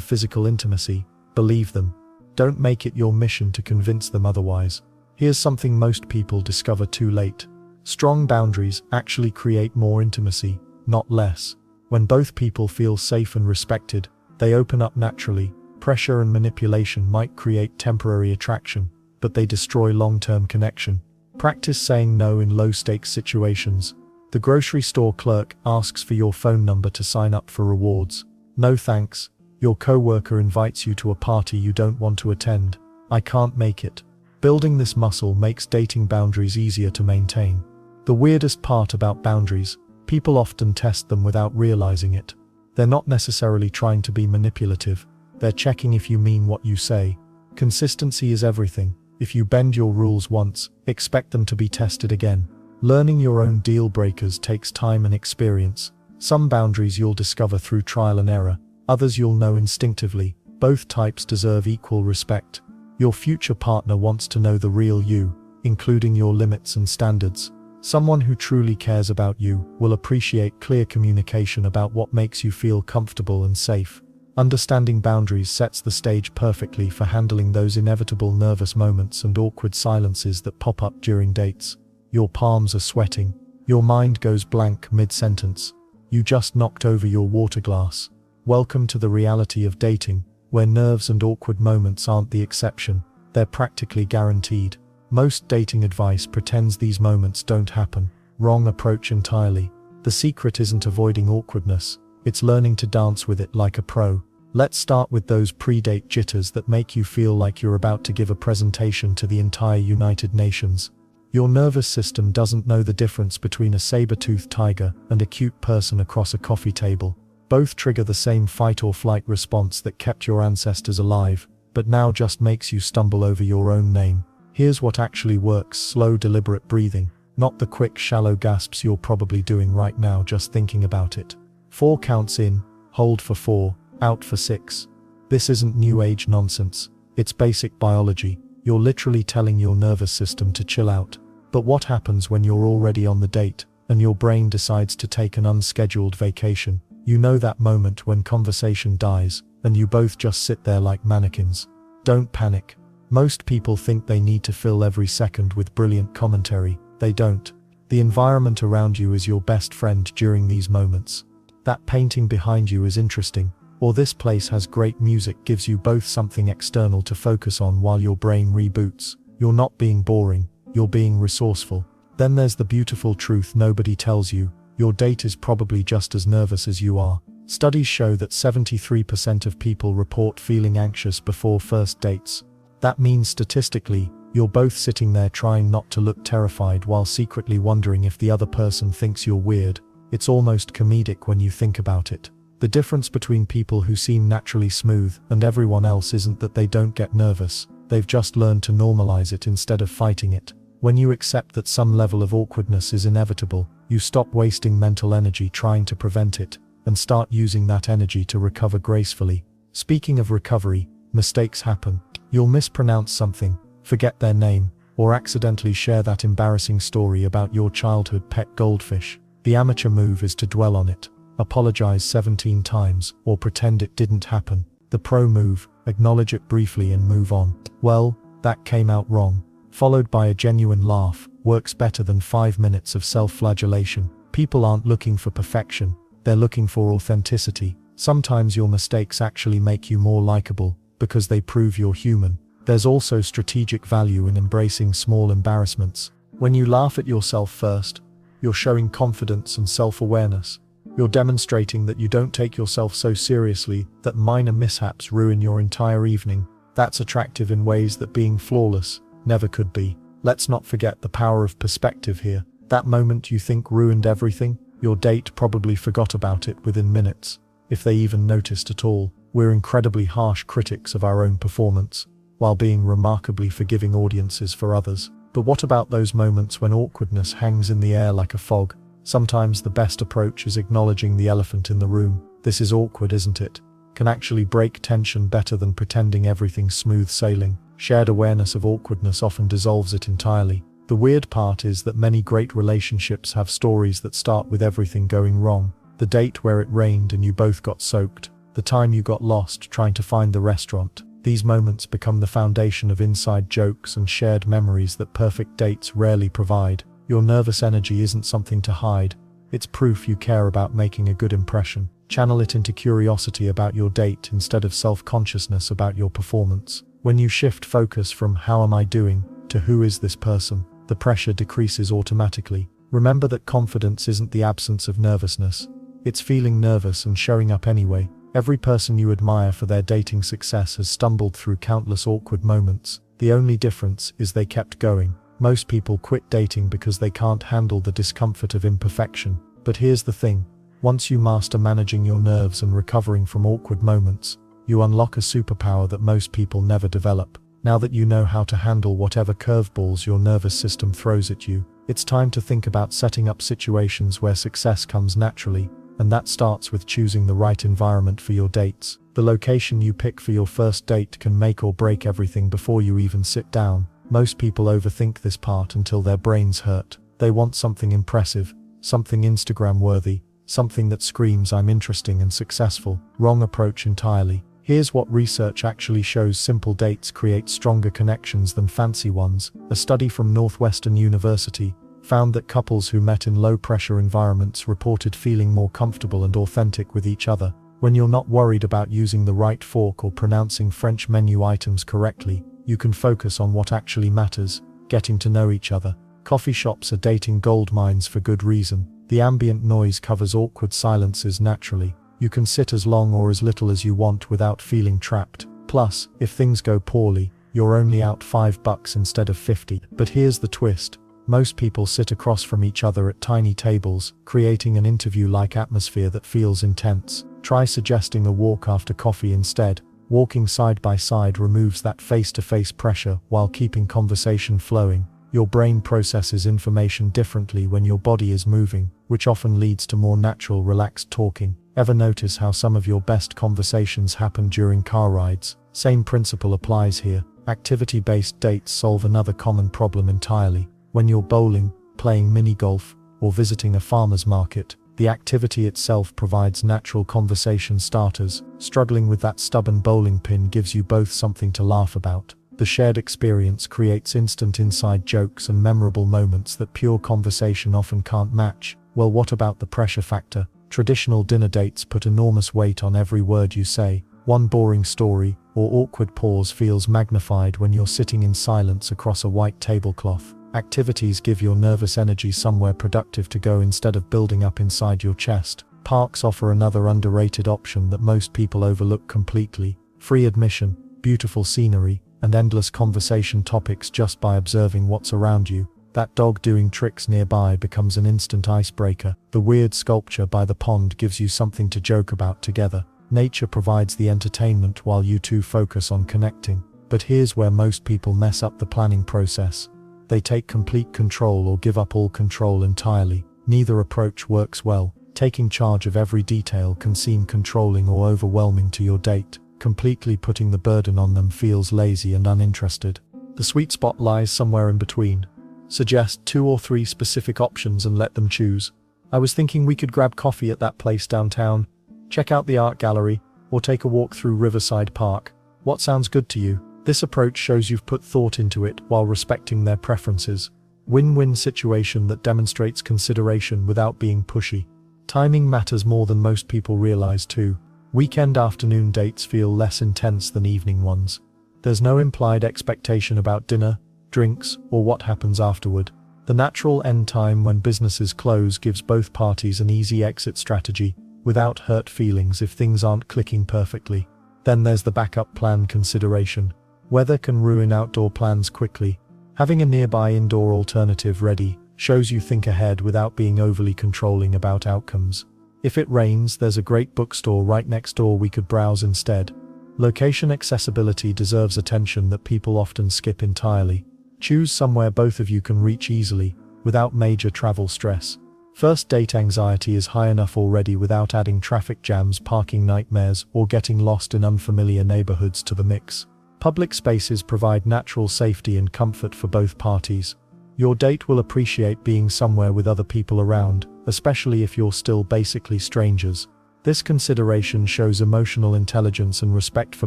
physical intimacy, believe them. Don't make it your mission to convince them otherwise. Here's something most people discover too late. Strong boundaries actually create more intimacy, not less. When both people feel safe and respected, they open up naturally. Pressure and manipulation might create temporary attraction, but they destroy long-term connection. Practice saying no in low-stakes situations. The grocery store clerk asks for your phone number to sign up for rewards. No thanks. Your coworker invites you to a party you don't want to attend. I can't make it. Building this muscle makes dating boundaries easier to maintain. The weirdest part about boundaries: people often test them without realizing it. They're not necessarily trying to be manipulative. They're checking if you mean what you say. Consistency is everything. If you bend your rules once, expect them to be tested again. Learning your own deal breakers takes time and experience. Some boundaries you'll discover through trial and error. Others you'll know instinctively. Both types deserve equal respect. Your future partner wants to know the real you, including your limits and standards. Someone who truly cares about you will appreciate clear communication about what makes you feel comfortable and safe. Understanding boundaries sets the stage perfectly for handling those inevitable nervous moments and awkward silences that pop up during dates. Your palms are sweating. Your mind goes blank mid-sentence. You just knocked over your water glass. Welcome to the reality of dating, where nerves and awkward moments aren't the exception. They're practically guaranteed. Most dating advice pretends these moments don't happen. Wrong approach entirely. The secret isn't avoiding awkwardness. It's learning to dance with it like a pro. Let's start with those pre-date jitters that make you feel like you're about to give a presentation to the entire United Nations. Your nervous system doesn't know the difference between a saber-toothed tiger and a cute person across a coffee table. Both trigger the same fight or flight response that kept your ancestors alive, but now just makes you stumble over your own name. Here's what actually works: slow, deliberate breathing, not the quick, shallow gasps you're probably doing right now just thinking about it. 4 counts in, hold for 4, out for 6. This isn't new age nonsense. It's basic biology. You're literally telling your nervous system to chill out. But what happens when you're already on the date, and your brain decides to take an unscheduled vacation? You know that moment when conversation dies, and you both just sit there like mannequins. Don't panic. Most people think they need to fill every second with brilliant commentary. They don't. The environment around you is your best friend during these moments. That painting behind you is interesting, or this place has great music gives you both something external to focus on while your brain reboots. You're not being boring, you're being resourceful. Then there's the beautiful truth nobody tells you: your date is probably just as nervous as you are. Studies show that 73% of people report feeling anxious before first dates. That means statistically, you're both sitting there trying not to look terrified while secretly wondering if the other person thinks you're weird. It's almost comedic when you think about it. The difference between people who seem naturally smooth and everyone else isn't that they don't get nervous. They've just learned to normalize it instead of fighting it. When you accept that some level of awkwardness is inevitable, you stop wasting mental energy trying to prevent it, and start using that energy to recover gracefully. Speaking of recovery, mistakes happen. You'll mispronounce something, forget their name, or accidentally share that embarrassing story about your childhood pet goldfish. The amateur move is to dwell on it, apologize 17 times, or pretend it didn't happen. The pro move: acknowledge it briefly and move on. Well, that came out wrong, followed by a genuine laugh, works better than 5 minutes of self-flagellation. People aren't looking for perfection, they're looking for authenticity. Sometimes your mistakes actually make you more likable, because they prove you're human. There's also strategic value in embracing small embarrassments. When you laugh at yourself first, you're showing confidence and self-awareness. You're demonstrating that you don't take yourself so seriously that minor mishaps ruin your entire evening. That's attractive in ways that being flawless never could be. Let's not forget the power of perspective here. That moment you think ruined everything, your date probably forgot about it within minutes, if they even noticed at all. We're incredibly harsh critics of our own performance, while being remarkably forgiving audiences for others. But what about those moments when awkwardness hangs in the air like a fog? Sometimes the best approach is acknowledging the elephant in the room. "This is awkward, isn't it?" Can actually break tension better than pretending everything's smooth sailing. Shared awareness of awkwardness often dissolves it entirely. The weird part is that many great relationships have stories that start with everything going wrong. The date where it rained and you both got soaked. The time you got lost trying to find the restaurant. These moments become the foundation of inside jokes and shared memories that perfect dates rarely provide. Your nervous energy isn't something to hide. It's proof you care about making a good impression. Channel it into curiosity about your date instead of self-consciousness about your performance. When you shift focus from "how am I doing" to "who is this person," the pressure decreases automatically. Remember that confidence isn't the absence of nervousness. It's feeling nervous and showing up anyway. Every person you admire for their dating success has stumbled through countless awkward moments. The only difference is they kept going. Most people quit dating because they can't handle the discomfort of imperfection. But here's the thing. Once you master managing your nerves and recovering from awkward moments, you unlock a superpower that most people never develop. Now that you know how to handle whatever curveballs your nervous system throws at you, it's time to think about setting up situations where success comes naturally, and that starts with choosing the right environment for your dates. The location you pick for your first date can make or break everything before you even sit down. Most people overthink this part until their brains hurt. They want something impressive, something Instagram-worthy, something that screams "I'm interesting and successful." Wrong approach entirely. Here's what research actually shows: simple dates create stronger connections than fancy ones. A study from Northwestern University found that couples who met in low-pressure environments reported feeling more comfortable and authentic with each other. When you're not worried about using the right fork or pronouncing French menu items correctly, you can focus on what actually matters: getting to know each other. Coffee shops are dating gold mines for good reason. The ambient noise covers awkward silences naturally. You can sit as long or as little as you want without feeling trapped. Plus, if things go poorly, you're only out $5 instead of 50. But here's the twist. Most people sit across from each other at tiny tables, creating an interview-like atmosphere that feels intense. Try suggesting a walk after coffee instead. Walking side by side removes that face-to-face pressure while keeping conversation flowing. Your brain processes information differently when your body is moving, which often leads to more natural, relaxed talking. Ever notice how some of your best conversations happen during car rides? Same principle applies here. Activity-based dates solve another common problem entirely. When you're bowling, playing mini-golf, or visiting a farmer's market, the activity itself provides natural conversation starters. Struggling with that stubborn bowling pin gives you both something to laugh about. The shared experience creates instant inside jokes and memorable moments that pure conversation often can't match. Well, what about the pressure factor? Traditional dinner dates put enormous weight on every word you say. One boring story or awkward pause feels magnified when you're sitting in silence across a white tablecloth. Activities give your nervous energy somewhere productive to go instead of building up inside your chest. Parks offer another underrated option that most people overlook completely. Free admission, beautiful scenery, and endless conversation topics just by observing what's around you. That dog doing tricks nearby becomes an instant icebreaker. The weird sculpture by the pond gives you something to joke about together. Nature provides the entertainment while you two focus on connecting. But here's where most people mess up the planning process. They take complete control or give up all control entirely. Neither approach works well. Taking charge of every detail can seem controlling or overwhelming to your date. Completely putting the burden on them feels lazy and uninterested. The sweet spot lies somewhere in between. Suggest 2 or 3 specific options and let them choose. I was thinking we could grab coffee at that place downtown, check out the art gallery, or take a walk through Riverside Park. What sounds good to you? This approach shows you've put thought into it while respecting their preferences. Win-win situation that demonstrates consideration without being pushy. Timing matters more than most people realize too. Weekend afternoon dates feel less intense than evening ones. There's no implied expectation about dinner, drinks, or what happens afterward. The natural end time when businesses close gives both parties an easy exit strategy, without hurt feelings if things aren't clicking perfectly. Then there's the backup plan consideration. Weather can ruin outdoor plans quickly. Having a nearby indoor alternative ready shows you think ahead without being overly controlling about outcomes. If it rains, there's a great bookstore right next door we could browse instead. Location accessibility deserves attention that people often skip entirely. Choose somewhere both of you can reach easily, without major travel stress. First date anxiety is high enough already without adding traffic jams, parking nightmares, or getting lost in unfamiliar neighborhoods to the mix. Public spaces provide natural safety and comfort for both parties. Your date will appreciate being somewhere with other people around, especially if you're still basically strangers. This consideration shows emotional intelligence and respect for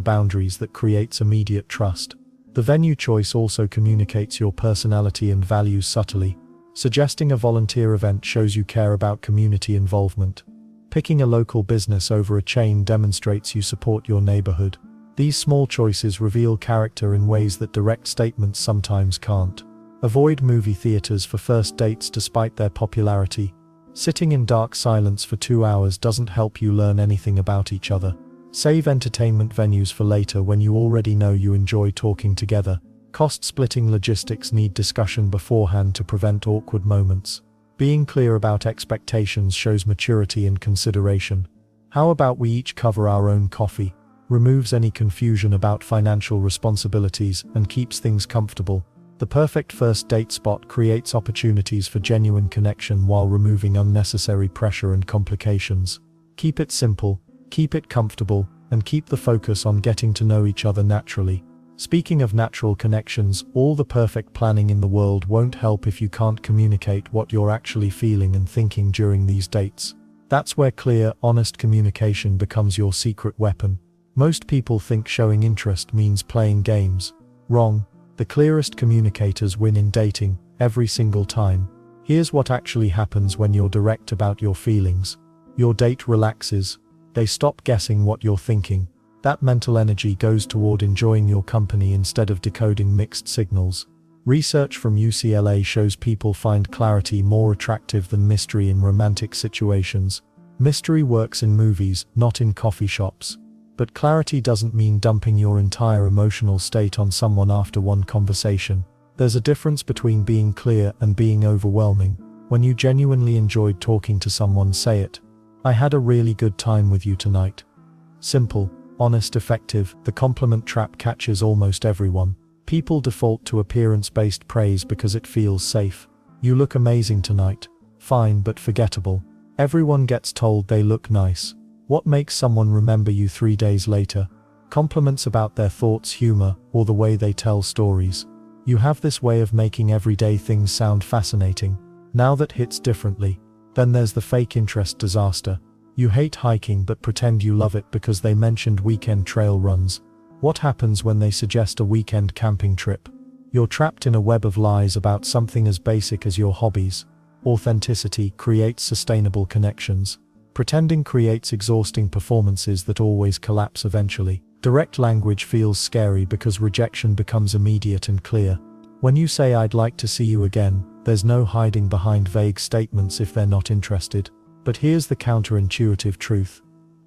boundaries that creates immediate trust. The venue choice also communicates your personality and values subtly. Suggesting a volunteer event shows you care about community involvement. Picking a local business over a chain demonstrates you support your neighborhood. These small choices reveal character in ways that direct statements sometimes can't. Avoid movie theaters for first dates despite their popularity. Sitting in dark silence for 2 hours doesn't help you learn anything about each other. Save entertainment venues for later when you already know you enjoy talking together. Cost-splitting logistics need discussion beforehand to prevent awkward moments. Being clear about expectations shows maturity and consideration. How about we each cover our own coffee? Removes any confusion about financial responsibilities and keeps things comfortable. The perfect first date spot creates opportunities for genuine connection while removing unnecessary pressure and complications. Keep it simple, keep it comfortable, and keep the focus on getting to know each other naturally. Speaking of natural connections, all the perfect planning in the world won't help if you can't communicate what you're actually feeling and thinking during these dates. That's where clear, honest communication becomes your secret weapon. Most people think showing interest means playing games. Wrong. The clearest communicators win in dating, every single time. Here's what actually happens when you're direct about your feelings. Your date relaxes. They stop guessing what you're thinking. That mental energy goes toward enjoying your company instead of decoding mixed signals. Research from UCLA shows people find clarity more attractive than mystery in romantic situations. Mystery works in movies, not in coffee shops. But clarity doesn't mean dumping your entire emotional state on someone after one conversation. There's a difference between being clear and being overwhelming. When you genuinely enjoyed talking to someone, say it. I had a really good time with you tonight. Simple, honest, effective. The compliment trap catches almost everyone. People default to appearance-based praise because it feels safe. You look amazing tonight. Fine but forgettable. Everyone gets told they look nice. What makes someone remember you 3 days later? Compliments about their thoughts, humor, or the way they tell stories. You have this way of making everyday things sound fascinating. Now that hits differently. Then there's the fake interest disaster. You hate hiking but pretend you love it because they mentioned weekend trail runs. What happens when they suggest a weekend camping trip? You're trapped in a web of lies about something as basic as your hobbies. Authenticity creates sustainable connections. Pretending creates exhausting performances that always collapse eventually. Direct language feels scary because rejection becomes immediate and clear. When you say I'd like to see you again, there's no hiding behind vague statements if they're not interested. But here's the counterintuitive truth.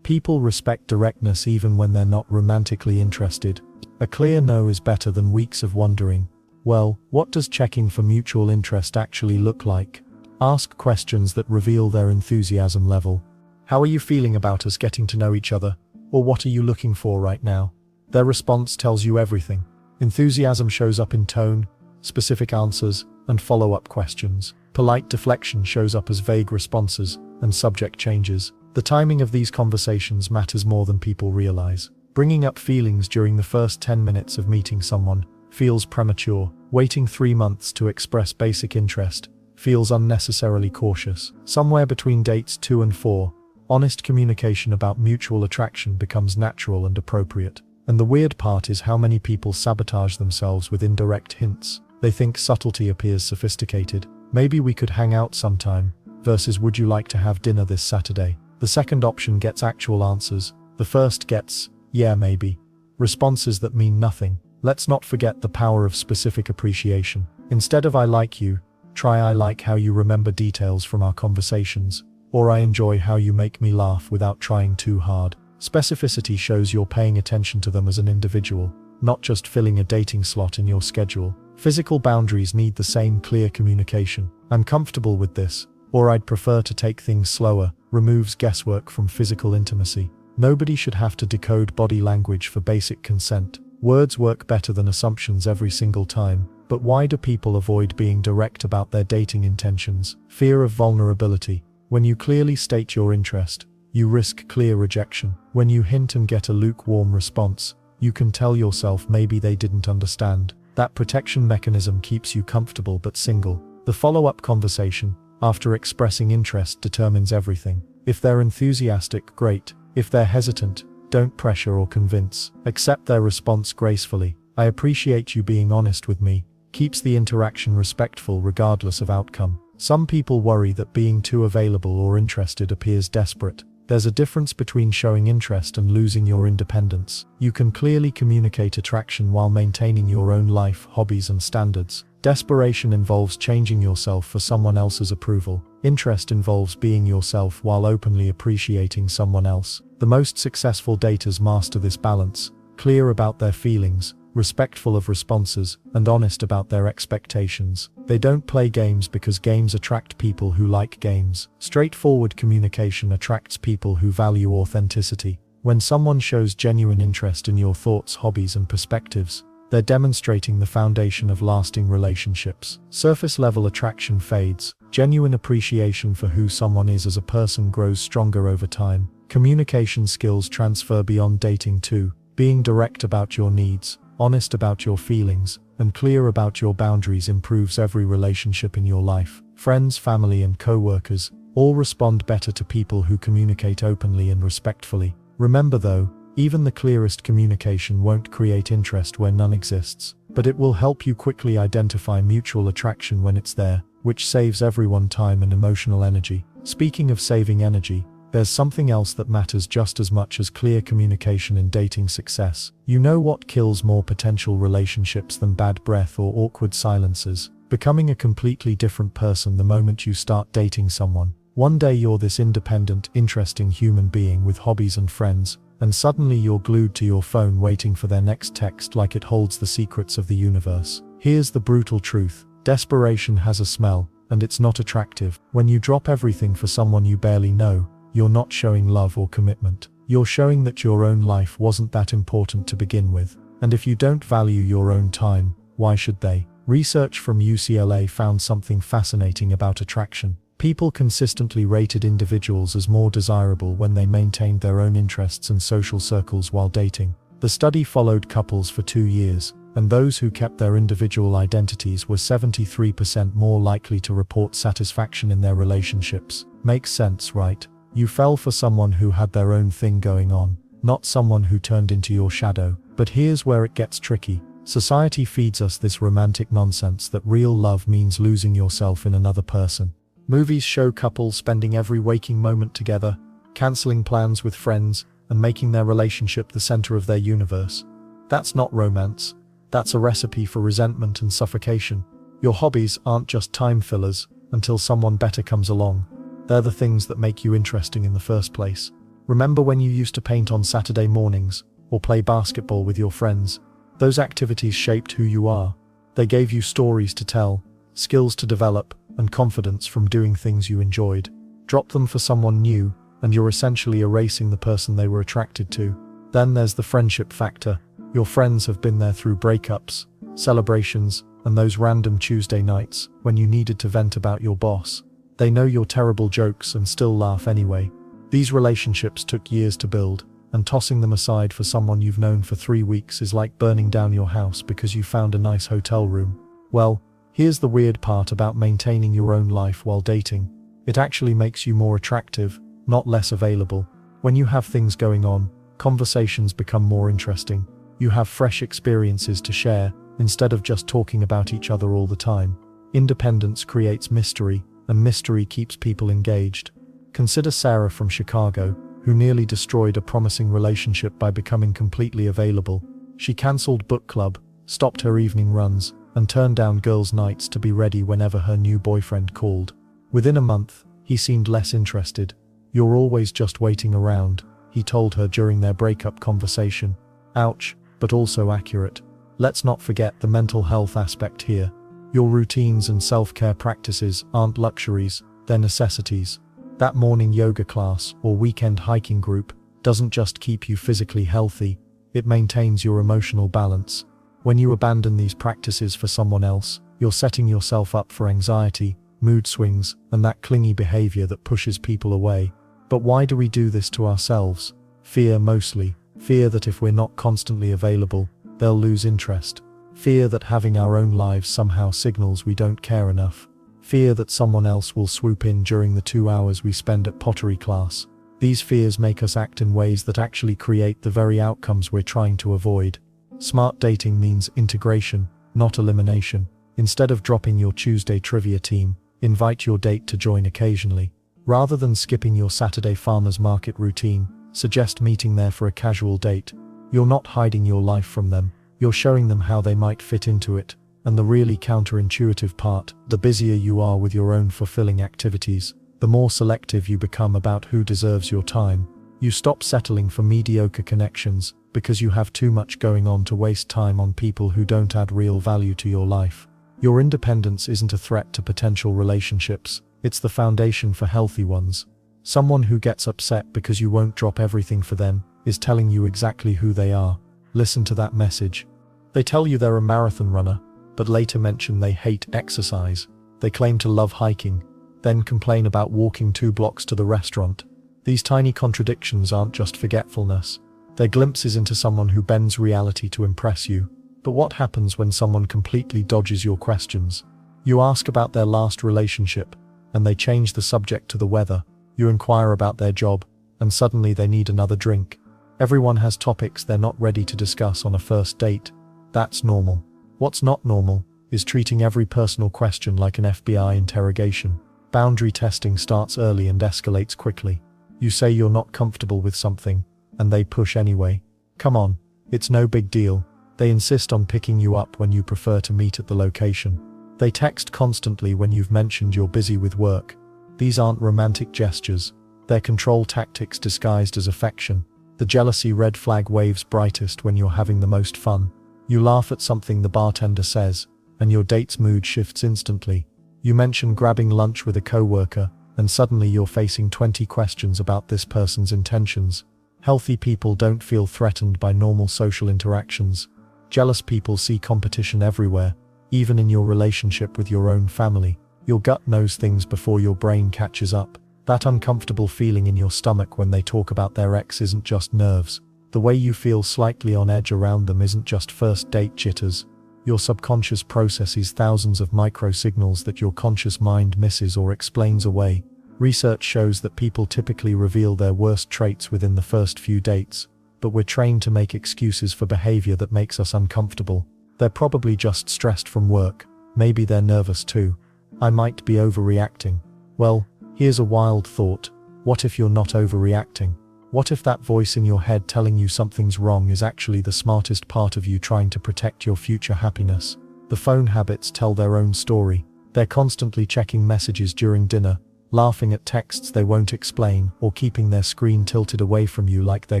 People respect directness even when they're not romantically interested. A clear no is better than weeks of wondering. Well, what does checking for mutual interest actually look like? Ask questions that reveal their enthusiasm level. How are you feeling about us getting to know each other? Or what are you looking for right now? Their response tells you everything. Enthusiasm shows up in tone, specific answers, and follow-up questions. Polite deflection shows up as vague responses and subject changes. The timing of these conversations matters more than people realize. Bringing up feelings during the first 10 minutes of meeting someone feels premature. Waiting 3 months to express basic interest feels unnecessarily cautious. Somewhere between dates 2 and 4, honest communication about mutual attraction becomes natural and appropriate. And the weird part is how many people sabotage themselves with indirect hints. They think subtlety appears sophisticated. Maybe we could hang out sometime, versus would you like to have dinner this Saturday? The second option gets actual answers. The first gets, yeah, maybe. Responses that mean nothing. Let's not forget the power of specific appreciation. Instead of I like you, Try "I like how you remember details from our conversations," or "I enjoy how you make me laugh without trying too hard." Specificity shows you're paying attention to them as an individual, not just filling a dating slot in your schedule. Physical boundaries need the same clear communication. "I'm comfortable with this," or "I'd prefer to take things slower," removes guesswork from physical intimacy. Nobody should have to decode body language for basic consent. Words work better than assumptions every single time. But why do people avoid being direct about their dating intentions? Fear of vulnerability. When you clearly state your interest, you risk clear rejection. When you hint and get a lukewarm response, you can tell yourself maybe they didn't understand. That protection mechanism keeps you comfortable but single. The follow-up conversation, after expressing interest, determines everything. If they're enthusiastic, great. If they're hesitant, don't pressure or convince. Accept their response gracefully. "I appreciate you being honest with me," keeps the interaction respectful regardless of outcome. Some people worry that being too available or interested appears desperate. There's a difference between showing interest and losing your independence. You can clearly communicate attraction while maintaining your own life, hobbies, and standards. Desperation involves changing yourself for someone else's approval. Interest involves being yourself while openly appreciating someone else. The most successful daters master this balance, clear about their feelings, respectful of responses, and honest about their expectations. They don't play games because games attract people who like games. Straightforward communication attracts people who value authenticity. When someone shows genuine interest in your thoughts, hobbies, and perspectives, they're demonstrating the foundation of lasting relationships. Surface-level attraction fades. Genuine appreciation for who someone is as a person grows stronger over time. Communication skills transfer beyond dating too. Being direct about your needs, honest about your feelings, and clear about your boundaries improves every relationship in your life. Friends, family, and co-workers all respond better to people who communicate openly and respectfully. Remember though, even the clearest communication won't create interest where none exists, but it will help you quickly identify mutual attraction when it's there, which saves everyone time and emotional energy. Speaking of saving energy, there's something else that matters just as much as clear communication in dating success. You know what kills more potential relationships than bad breath or awkward silences? Becoming a completely different person the moment you start dating someone. One day you're this independent, interesting human being with hobbies and friends, and suddenly you're glued to your phone waiting for their next text like it holds the secrets of the universe. Here's the brutal truth. Desperation has a smell, and it's not attractive. When you drop everything for someone you barely know, you're not showing love or commitment. You're showing that your own life wasn't that important to begin with. And if you don't value your own time, why should they? Research from UCLA found something fascinating about attraction. People consistently rated individuals as more desirable when they maintained their own interests and social circles while dating. The study followed couples for 2 years, and those who kept their individual identities were 73% more likely to report satisfaction in their relationships. Makes sense, right? You fell for someone who had their own thing going on, not someone who turned into your shadow. But here's where it gets tricky. Society feeds us this romantic nonsense that real love means losing yourself in another person. Movies show couples spending every waking moment together, canceling plans with friends, and making their relationship the center of their universe. That's not romance. That's a recipe for resentment and suffocation. Your hobbies aren't just time fillers until someone better comes along. They're the things that make you interesting in the first place. Remember when you used to paint on Saturday mornings, or play basketball with your friends? Those activities shaped who you are. They gave you stories to tell, skills to develop, and confidence from doing things you enjoyed. Drop them for someone new, and you're essentially erasing the person they were attracted to. Then there's the friendship factor. Your friends have been there through breakups, celebrations, and those random Tuesday nights when you needed to vent about your boss. They know your terrible jokes and still laugh anyway. These relationships took years to build, and tossing them aside for someone you've known for 3 weeks is like burning down your house because you found a nice hotel room. Well, here's the weird part about maintaining your own life while dating. It actually makes you more attractive, not less available. When you have things going on, conversations become more interesting. You have fresh experiences to share, instead of just talking about each other all the time. Independence creates mystery, and mystery keeps people engaged. Consider Sarah from Chicago, who nearly destroyed a promising relationship by becoming completely available. She cancelled book club, stopped her evening runs, and turned down girls' nights to be ready whenever her new boyfriend called. Within a month, he seemed less interested. "You're always just waiting around," he told her during their breakup conversation. Ouch, but also accurate. Let's not forget the mental health aspect here. Your routines and self-care practices aren't luxuries, they're necessities. That morning yoga class or weekend hiking group doesn't just keep you physically healthy, it maintains your emotional balance. When you abandon these practices for someone else, you're setting yourself up for anxiety, mood swings, and that clingy behavior that pushes people away. But why do we do this to ourselves? Fear mostly. Fear that if we're not constantly available, they'll lose interest. Fear that having our own lives somehow signals we don't care enough. Fear that someone else will swoop in during the 2 hours we spend at pottery class. These fears make us act in ways that actually create the very outcomes we're trying to avoid. Smart dating means integration, not elimination. Instead of dropping your Tuesday trivia team, invite your date to join occasionally. Rather than skipping your Saturday farmers market routine, suggest meeting there for a casual date. You're not hiding your life from them, you're showing them how they might fit into it. And the really counterintuitive part, the busier you are with your own fulfilling activities, the more selective you become about who deserves your time. You stop settling for mediocre connections because you have too much going on to waste time on people who don't add real value to your life. Your independence isn't a threat to potential relationships, it's the foundation for healthy ones. Someone who gets upset because you won't drop everything for them is telling you exactly who they are. Listen to that message. They tell you they're a marathon runner, but later mention they hate exercise. They claim to love hiking, then complain about walking 2 blocks to the restaurant. These tiny contradictions aren't just forgetfulness. They're glimpses into someone who bends reality to impress you. But what happens when someone completely dodges your questions? You ask about their last relationship, and they change the subject to the weather. You inquire about their job, and suddenly they need another drink. Everyone has topics they're not ready to discuss on a first date. That's normal. What's not normal is treating every personal question like an FBI interrogation. Boundary testing starts early and escalates quickly. You say you're not comfortable with something, and they push anyway. Come on, it's no big deal. They insist on picking you up when you prefer to meet at the location. They text constantly when you've mentioned you're busy with work. These aren't romantic gestures. They're control tactics disguised as affection. The jealousy red flag waves brightest when you're having the most fun. You laugh at something the bartender says, and your date's mood shifts instantly. You mention grabbing lunch with a coworker, and suddenly you're facing 20 questions about this person's intentions. Healthy people don't feel threatened by normal social interactions. Jealous people see competition everywhere, even in your relationship with your own family. Your gut knows things before your brain catches up. That uncomfortable feeling in your stomach when they talk about their ex isn't just nerves. The way you feel slightly on edge around them isn't just first date jitters. Your subconscious processes thousands of micro signals that your conscious mind misses or explains away. Research shows that people typically reveal their worst traits within the first few dates, but we're trained to make excuses for behavior that makes us uncomfortable. They're probably just stressed from work. Maybe they're nervous too. I might be overreacting. Well, here's a wild thought. What if you're not overreacting? What if that voice in your head telling you something's wrong is actually the smartest part of you trying to protect your future happiness? The phone habits tell their own story. They're constantly checking messages during dinner, laughing at texts they won't explain, or keeping their screen tilted away from you like they're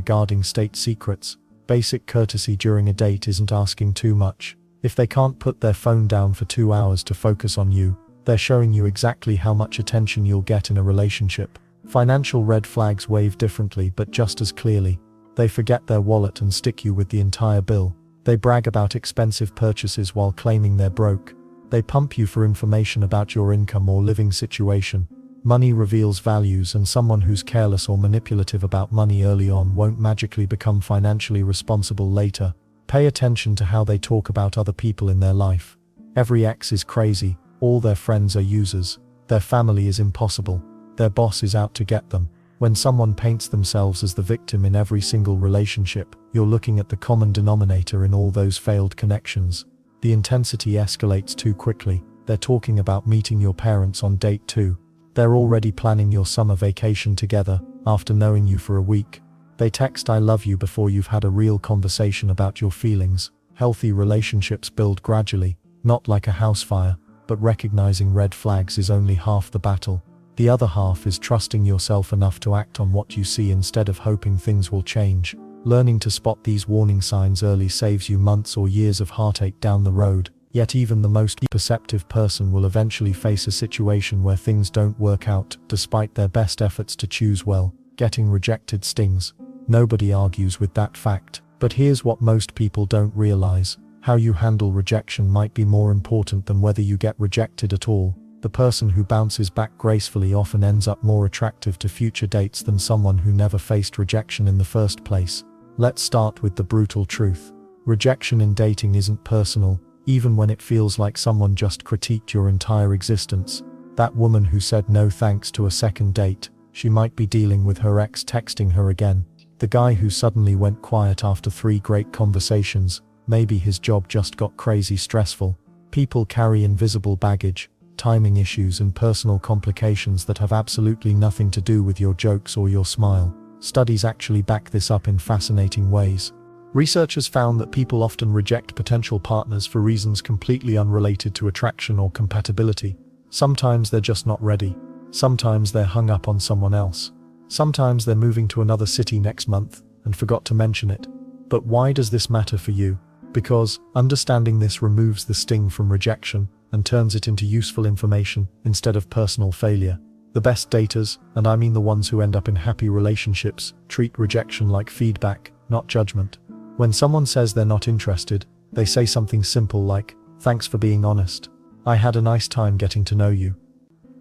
guarding state secrets. Basic courtesy during a date isn't asking too much. If they can't put their phone down for 2 hours to focus on you, they're showing you exactly how much attention you'll get in a relationship. Financial red flags wave differently but just as clearly. They forget their wallet and stick you with the entire bill. They brag about expensive purchases while claiming they're broke. They pump you for information about your income or living situation. Money reveals values, and someone who's careless or manipulative about money early on won't magically become financially responsible later. Pay attention to how they talk about other people in their life. Every ex is crazy, all their friends are users, their family is impossible, their boss is out to get them. When someone paints themselves as the victim in every single relationship, you're looking at the common denominator in all those failed connections. The intensity escalates too quickly. They're talking about meeting your parents on date 2. They're already planning your summer vacation together, after knowing you for a week. They text "I love you" before you've had a real conversation about your feelings. Healthy relationships build gradually. not like a house fire, but recognizing red flags is only half the battle. The other half is trusting yourself enough to act on what you see instead of hoping things will change. Learning to spot these warning signs early saves you months or years of heartache down the road. Yet even the most perceptive person will eventually face a situation where things don't work out, despite their best efforts to choose well. Getting rejected stings. Nobody argues with that fact. But here's what most people don't realize. How you handle rejection might be more important than whether you get rejected at all. The person who bounces back gracefully often ends up more attractive to future dates than someone who never faced rejection in the first place. Let's start with the brutal truth. Rejection in dating isn't personal, even when it feels like someone just critiqued your entire existence. That woman who said no thanks to a second date, she might be dealing with her ex texting her again. The guy who suddenly went quiet after 3 great conversations, maybe his job just got crazy stressful. People carry invisible baggage, timing issues and personal complications that have absolutely nothing to do with your jokes or your smile. Studies actually back this up in fascinating ways. Researchers found that people often reject potential partners for reasons completely unrelated to attraction or compatibility. Sometimes they're just not ready. Sometimes they're hung up on someone else. Sometimes they're moving to another city next month and forgot to mention it. But why does this matter for you? Because understanding this removes the sting from rejection and turns it into useful information instead of personal failure. The best daters, and I mean the ones who end up in happy relationships, treat rejection like feedback, not judgment. When someone says they're not interested, they say something simple like, "Thanks for being honest. I had a nice time getting to know you."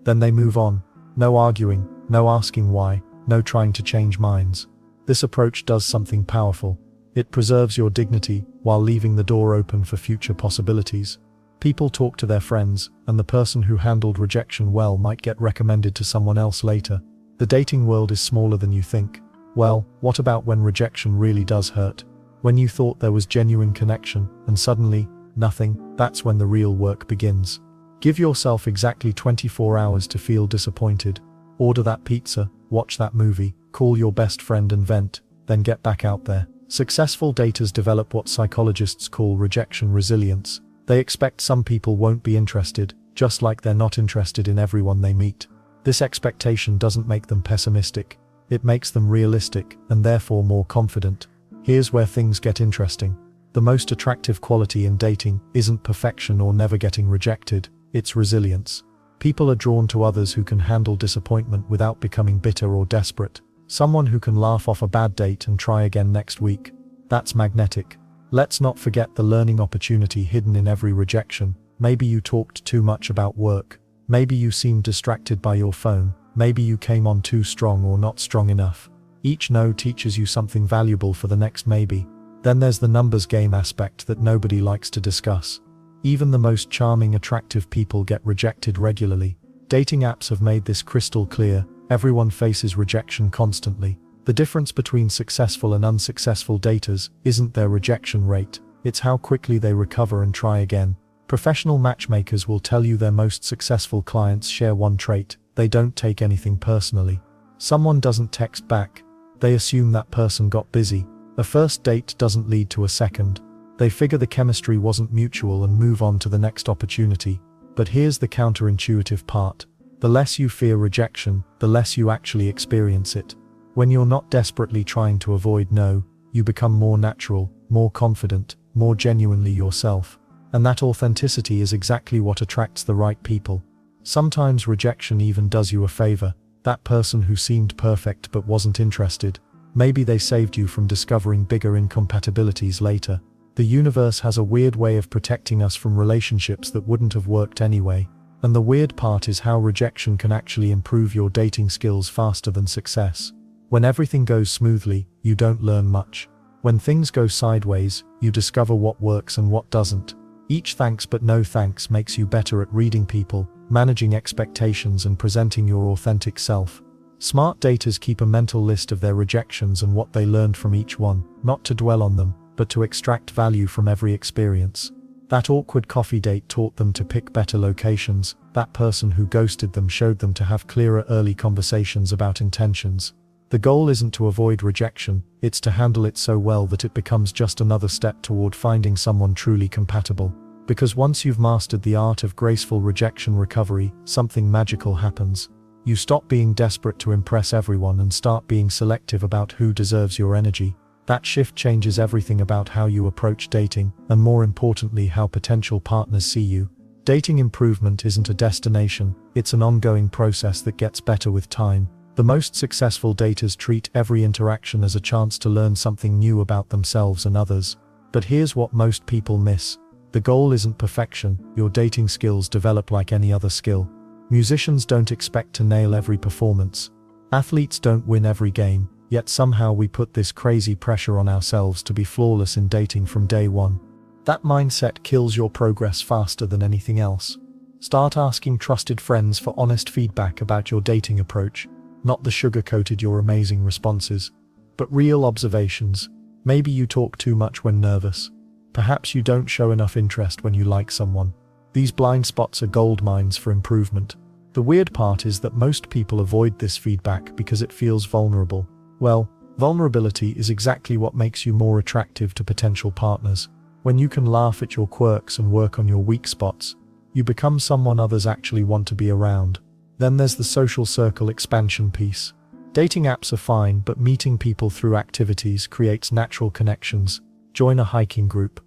Then they move on. No arguing, no asking why, no trying to change minds. This approach does something powerful. It preserves your dignity while leaving the door open for future possibilities. People talk to their friends, and the person who handled rejection well might get recommended to someone else later. The dating world is smaller than you think. Well, what about when rejection really does hurt? When you thought there was genuine connection, and suddenly, nothing? That's when the real work begins. Give yourself exactly 24 hours to feel disappointed. Order that pizza, watch that movie, call your best friend and vent, then get back out there. Successful daters develop what psychologists call rejection resilience. They expect some people won't be interested, just like they're not interested in everyone they meet. This expectation doesn't make them pessimistic. It makes them realistic, and therefore more confident. Here's where things get interesting. The most attractive quality in dating isn't perfection or never getting rejected, it's resilience. People are drawn to others who can handle disappointment without becoming bitter or desperate. Someone who can laugh off a bad date and try again next week. That's magnetic. Let's not forget the learning opportunity hidden in every rejection. Maybe you talked too much about work. Maybe you seemed distracted by your phone. Maybe you came on too strong or not strong enough. Each no teaches you something valuable for the next maybe. Then there's the numbers game aspect that nobody likes to discuss. Even the most charming, attractive people get rejected regularly. Dating apps have made this crystal clear. Everyone faces rejection constantly. The difference between successful and unsuccessful daters isn't their rejection rate, it's how quickly they recover and try again. Professional matchmakers will tell you their most successful clients share one trait: they don't take anything personally. Someone doesn't text back, they assume that person got busy. A first date doesn't lead to a second. They figure the chemistry wasn't mutual and move on to the next opportunity. But here's the counterintuitive part. The less you fear rejection, the less you actually experience it. When you're not desperately trying to avoid no, you become more natural, more confident, more genuinely yourself. And that authenticity is exactly what attracts the right people. Sometimes rejection even does you a favor. That person who seemed perfect but wasn't interested. Maybe they saved you from discovering bigger incompatibilities later. The universe has a weird way of protecting us from relationships that wouldn't have worked anyway. And the weird part is how rejection can actually improve your dating skills faster than success. When everything goes smoothly, you don't learn much. When things go sideways, you discover what works and what doesn't. Each thanks but no thanks makes you better at reading people, managing expectations and presenting your authentic self. Smart daters keep a mental list of their rejections and what they learned from each one, not to dwell on them, but to extract value from every experience. That awkward coffee date taught them to pick better locations. That person who ghosted them showed them to have clearer early conversations about intentions. The goal isn't to avoid rejection, it's to handle it so well that it becomes just another step toward finding someone truly compatible. Because once you've mastered the art of graceful rejection recovery, something magical happens. You stop being desperate to impress everyone and start being selective about who deserves your energy. That shift changes everything about how you approach dating, and more importantly, how potential partners see you. Dating improvement isn't a destination, it's an ongoing process that gets better with time. The most successful daters treat every interaction as a chance to learn something new about themselves and others. But here's what most people miss. The goal isn't perfection, your dating skills develop like any other skill. Musicians don't expect to nail every performance. Athletes don't win every game, yet somehow we put this crazy pressure on ourselves to be flawless in dating from day one. That mindset kills your progress faster than anything else. Start asking trusted friends for honest feedback about your dating approach, not the sugar-coated "you're amazing" responses, but real observations. Maybe you talk too much when nervous. Perhaps you don't show enough interest when you like someone. These blind spots are gold mines for improvement. The weird part is that most people avoid this feedback because it feels vulnerable. Well, vulnerability is exactly what makes you more attractive to potential partners. When you can laugh at your quirks and work on your weak spots, you become someone others actually want to be around. Then there's the social circle expansion piece. Dating apps are fine, but meeting people through activities creates natural connections. Join a hiking group.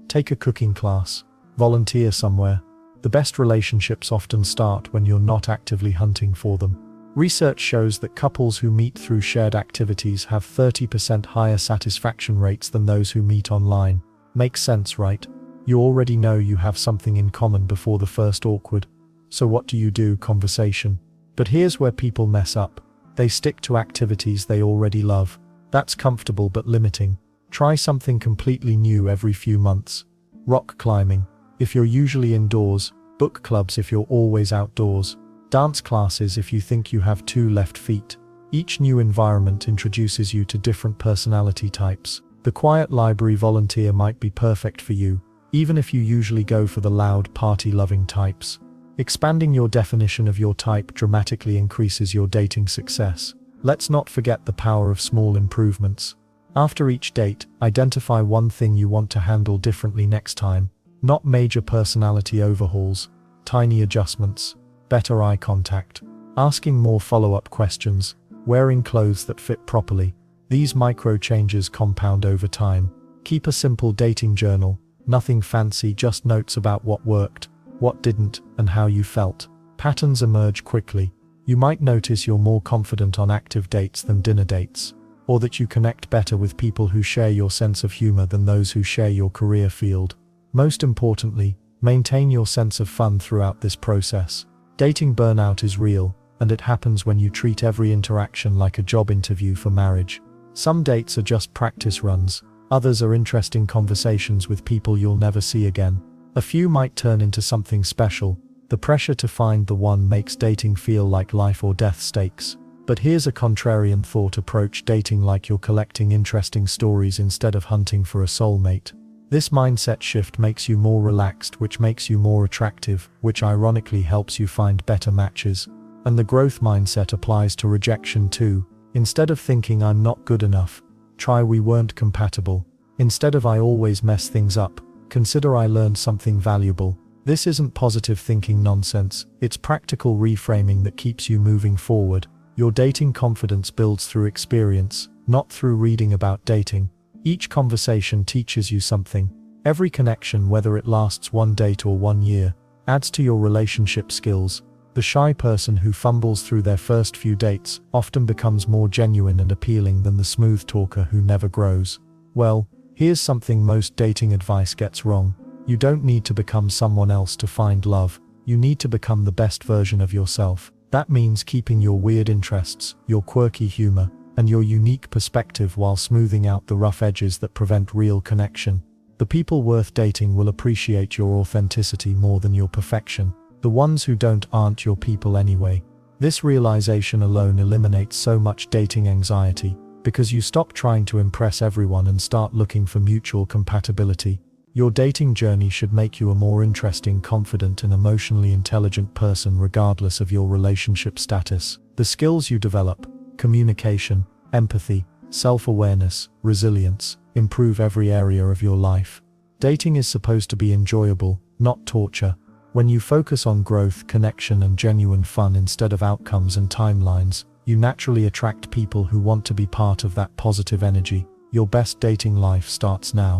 Take a cooking class. Volunteer somewhere. The best relationships often start when you're not actively hunting for them. Research shows that couples who meet through shared activities have 30% higher satisfaction rates than those who meet online. Makes sense, right? You already know you have something in common before the first awkward. So what do you do? Conversation. But here's where people mess up. They stick to activities they already love. That's comfortable but limiting. Try something completely new every few months. Rock climbing, if you're usually indoors. Book clubs if you're always outdoors. Dance classes if you think you have two left feet. Each new environment introduces you to different personality types. The quiet library volunteer might be perfect for you, even if you usually go for the loud, party-loving types. Expanding your definition of your type dramatically increases your dating success. Let's not forget the power of small improvements. After each date, identify one thing you want to handle differently next time. Not major personality overhauls, tiny adjustments, better eye contact, asking more follow-up questions, wearing clothes that fit properly. These micro changes compound over time. Keep a simple dating journal, nothing fancy, just notes about what worked, what didn't, and how you felt. Patterns emerge quickly. You might notice you're more confident on active dates than dinner dates, or that you connect better with people who share your sense of humor than those who share your career field. Most importantly, maintain your sense of fun throughout this process. Dating burnout is real, and it happens when you treat every interaction like a job interview for marriage. Some dates are just practice runs, others are interesting conversations with people you'll never see again. A few might turn into something special. The pressure to find the one makes dating feel like life or death stakes. But here's a contrarian thought: approach dating like you're collecting interesting stories instead of hunting for a soulmate. This mindset shift makes you more relaxed, which makes you more attractive, which ironically helps you find better matches. And the growth mindset applies to rejection too. Instead of thinking "I'm not good enough," try "we weren't compatible." Instead of "I always mess things up," consider "I learned something valuable." This isn't positive thinking nonsense, it's practical reframing that keeps you moving forward. Your dating confidence builds through experience, not through reading about dating. Each conversation teaches you something. Every connection, whether it lasts one date or 1 year, adds to your relationship skills. The shy person who fumbles through their first few dates often becomes more genuine and appealing than the smooth talker who never grows. Well, here's something most dating advice gets wrong. You don't need to become someone else to find love. You need to become the best version of yourself. That means keeping your weird interests, your quirky humor, and your unique perspective while smoothing out the rough edges that prevent real connection. The people worth dating will appreciate your authenticity more than your perfection. The ones who don't aren't your people anyway. This realization alone eliminates so much dating anxiety, because you stop trying to impress everyone and start looking for mutual compatibility. Your dating journey should make you a more interesting, confident, and emotionally intelligent person regardless of your relationship status. The skills you develop, communication, empathy, self-awareness, resilience, improve every area of your life. Dating is supposed to be enjoyable, not torture. When you focus on growth, connection, and genuine fun instead of outcomes and timelines, you naturally attract people who want to be part of that positive energy. Your best dating life starts now.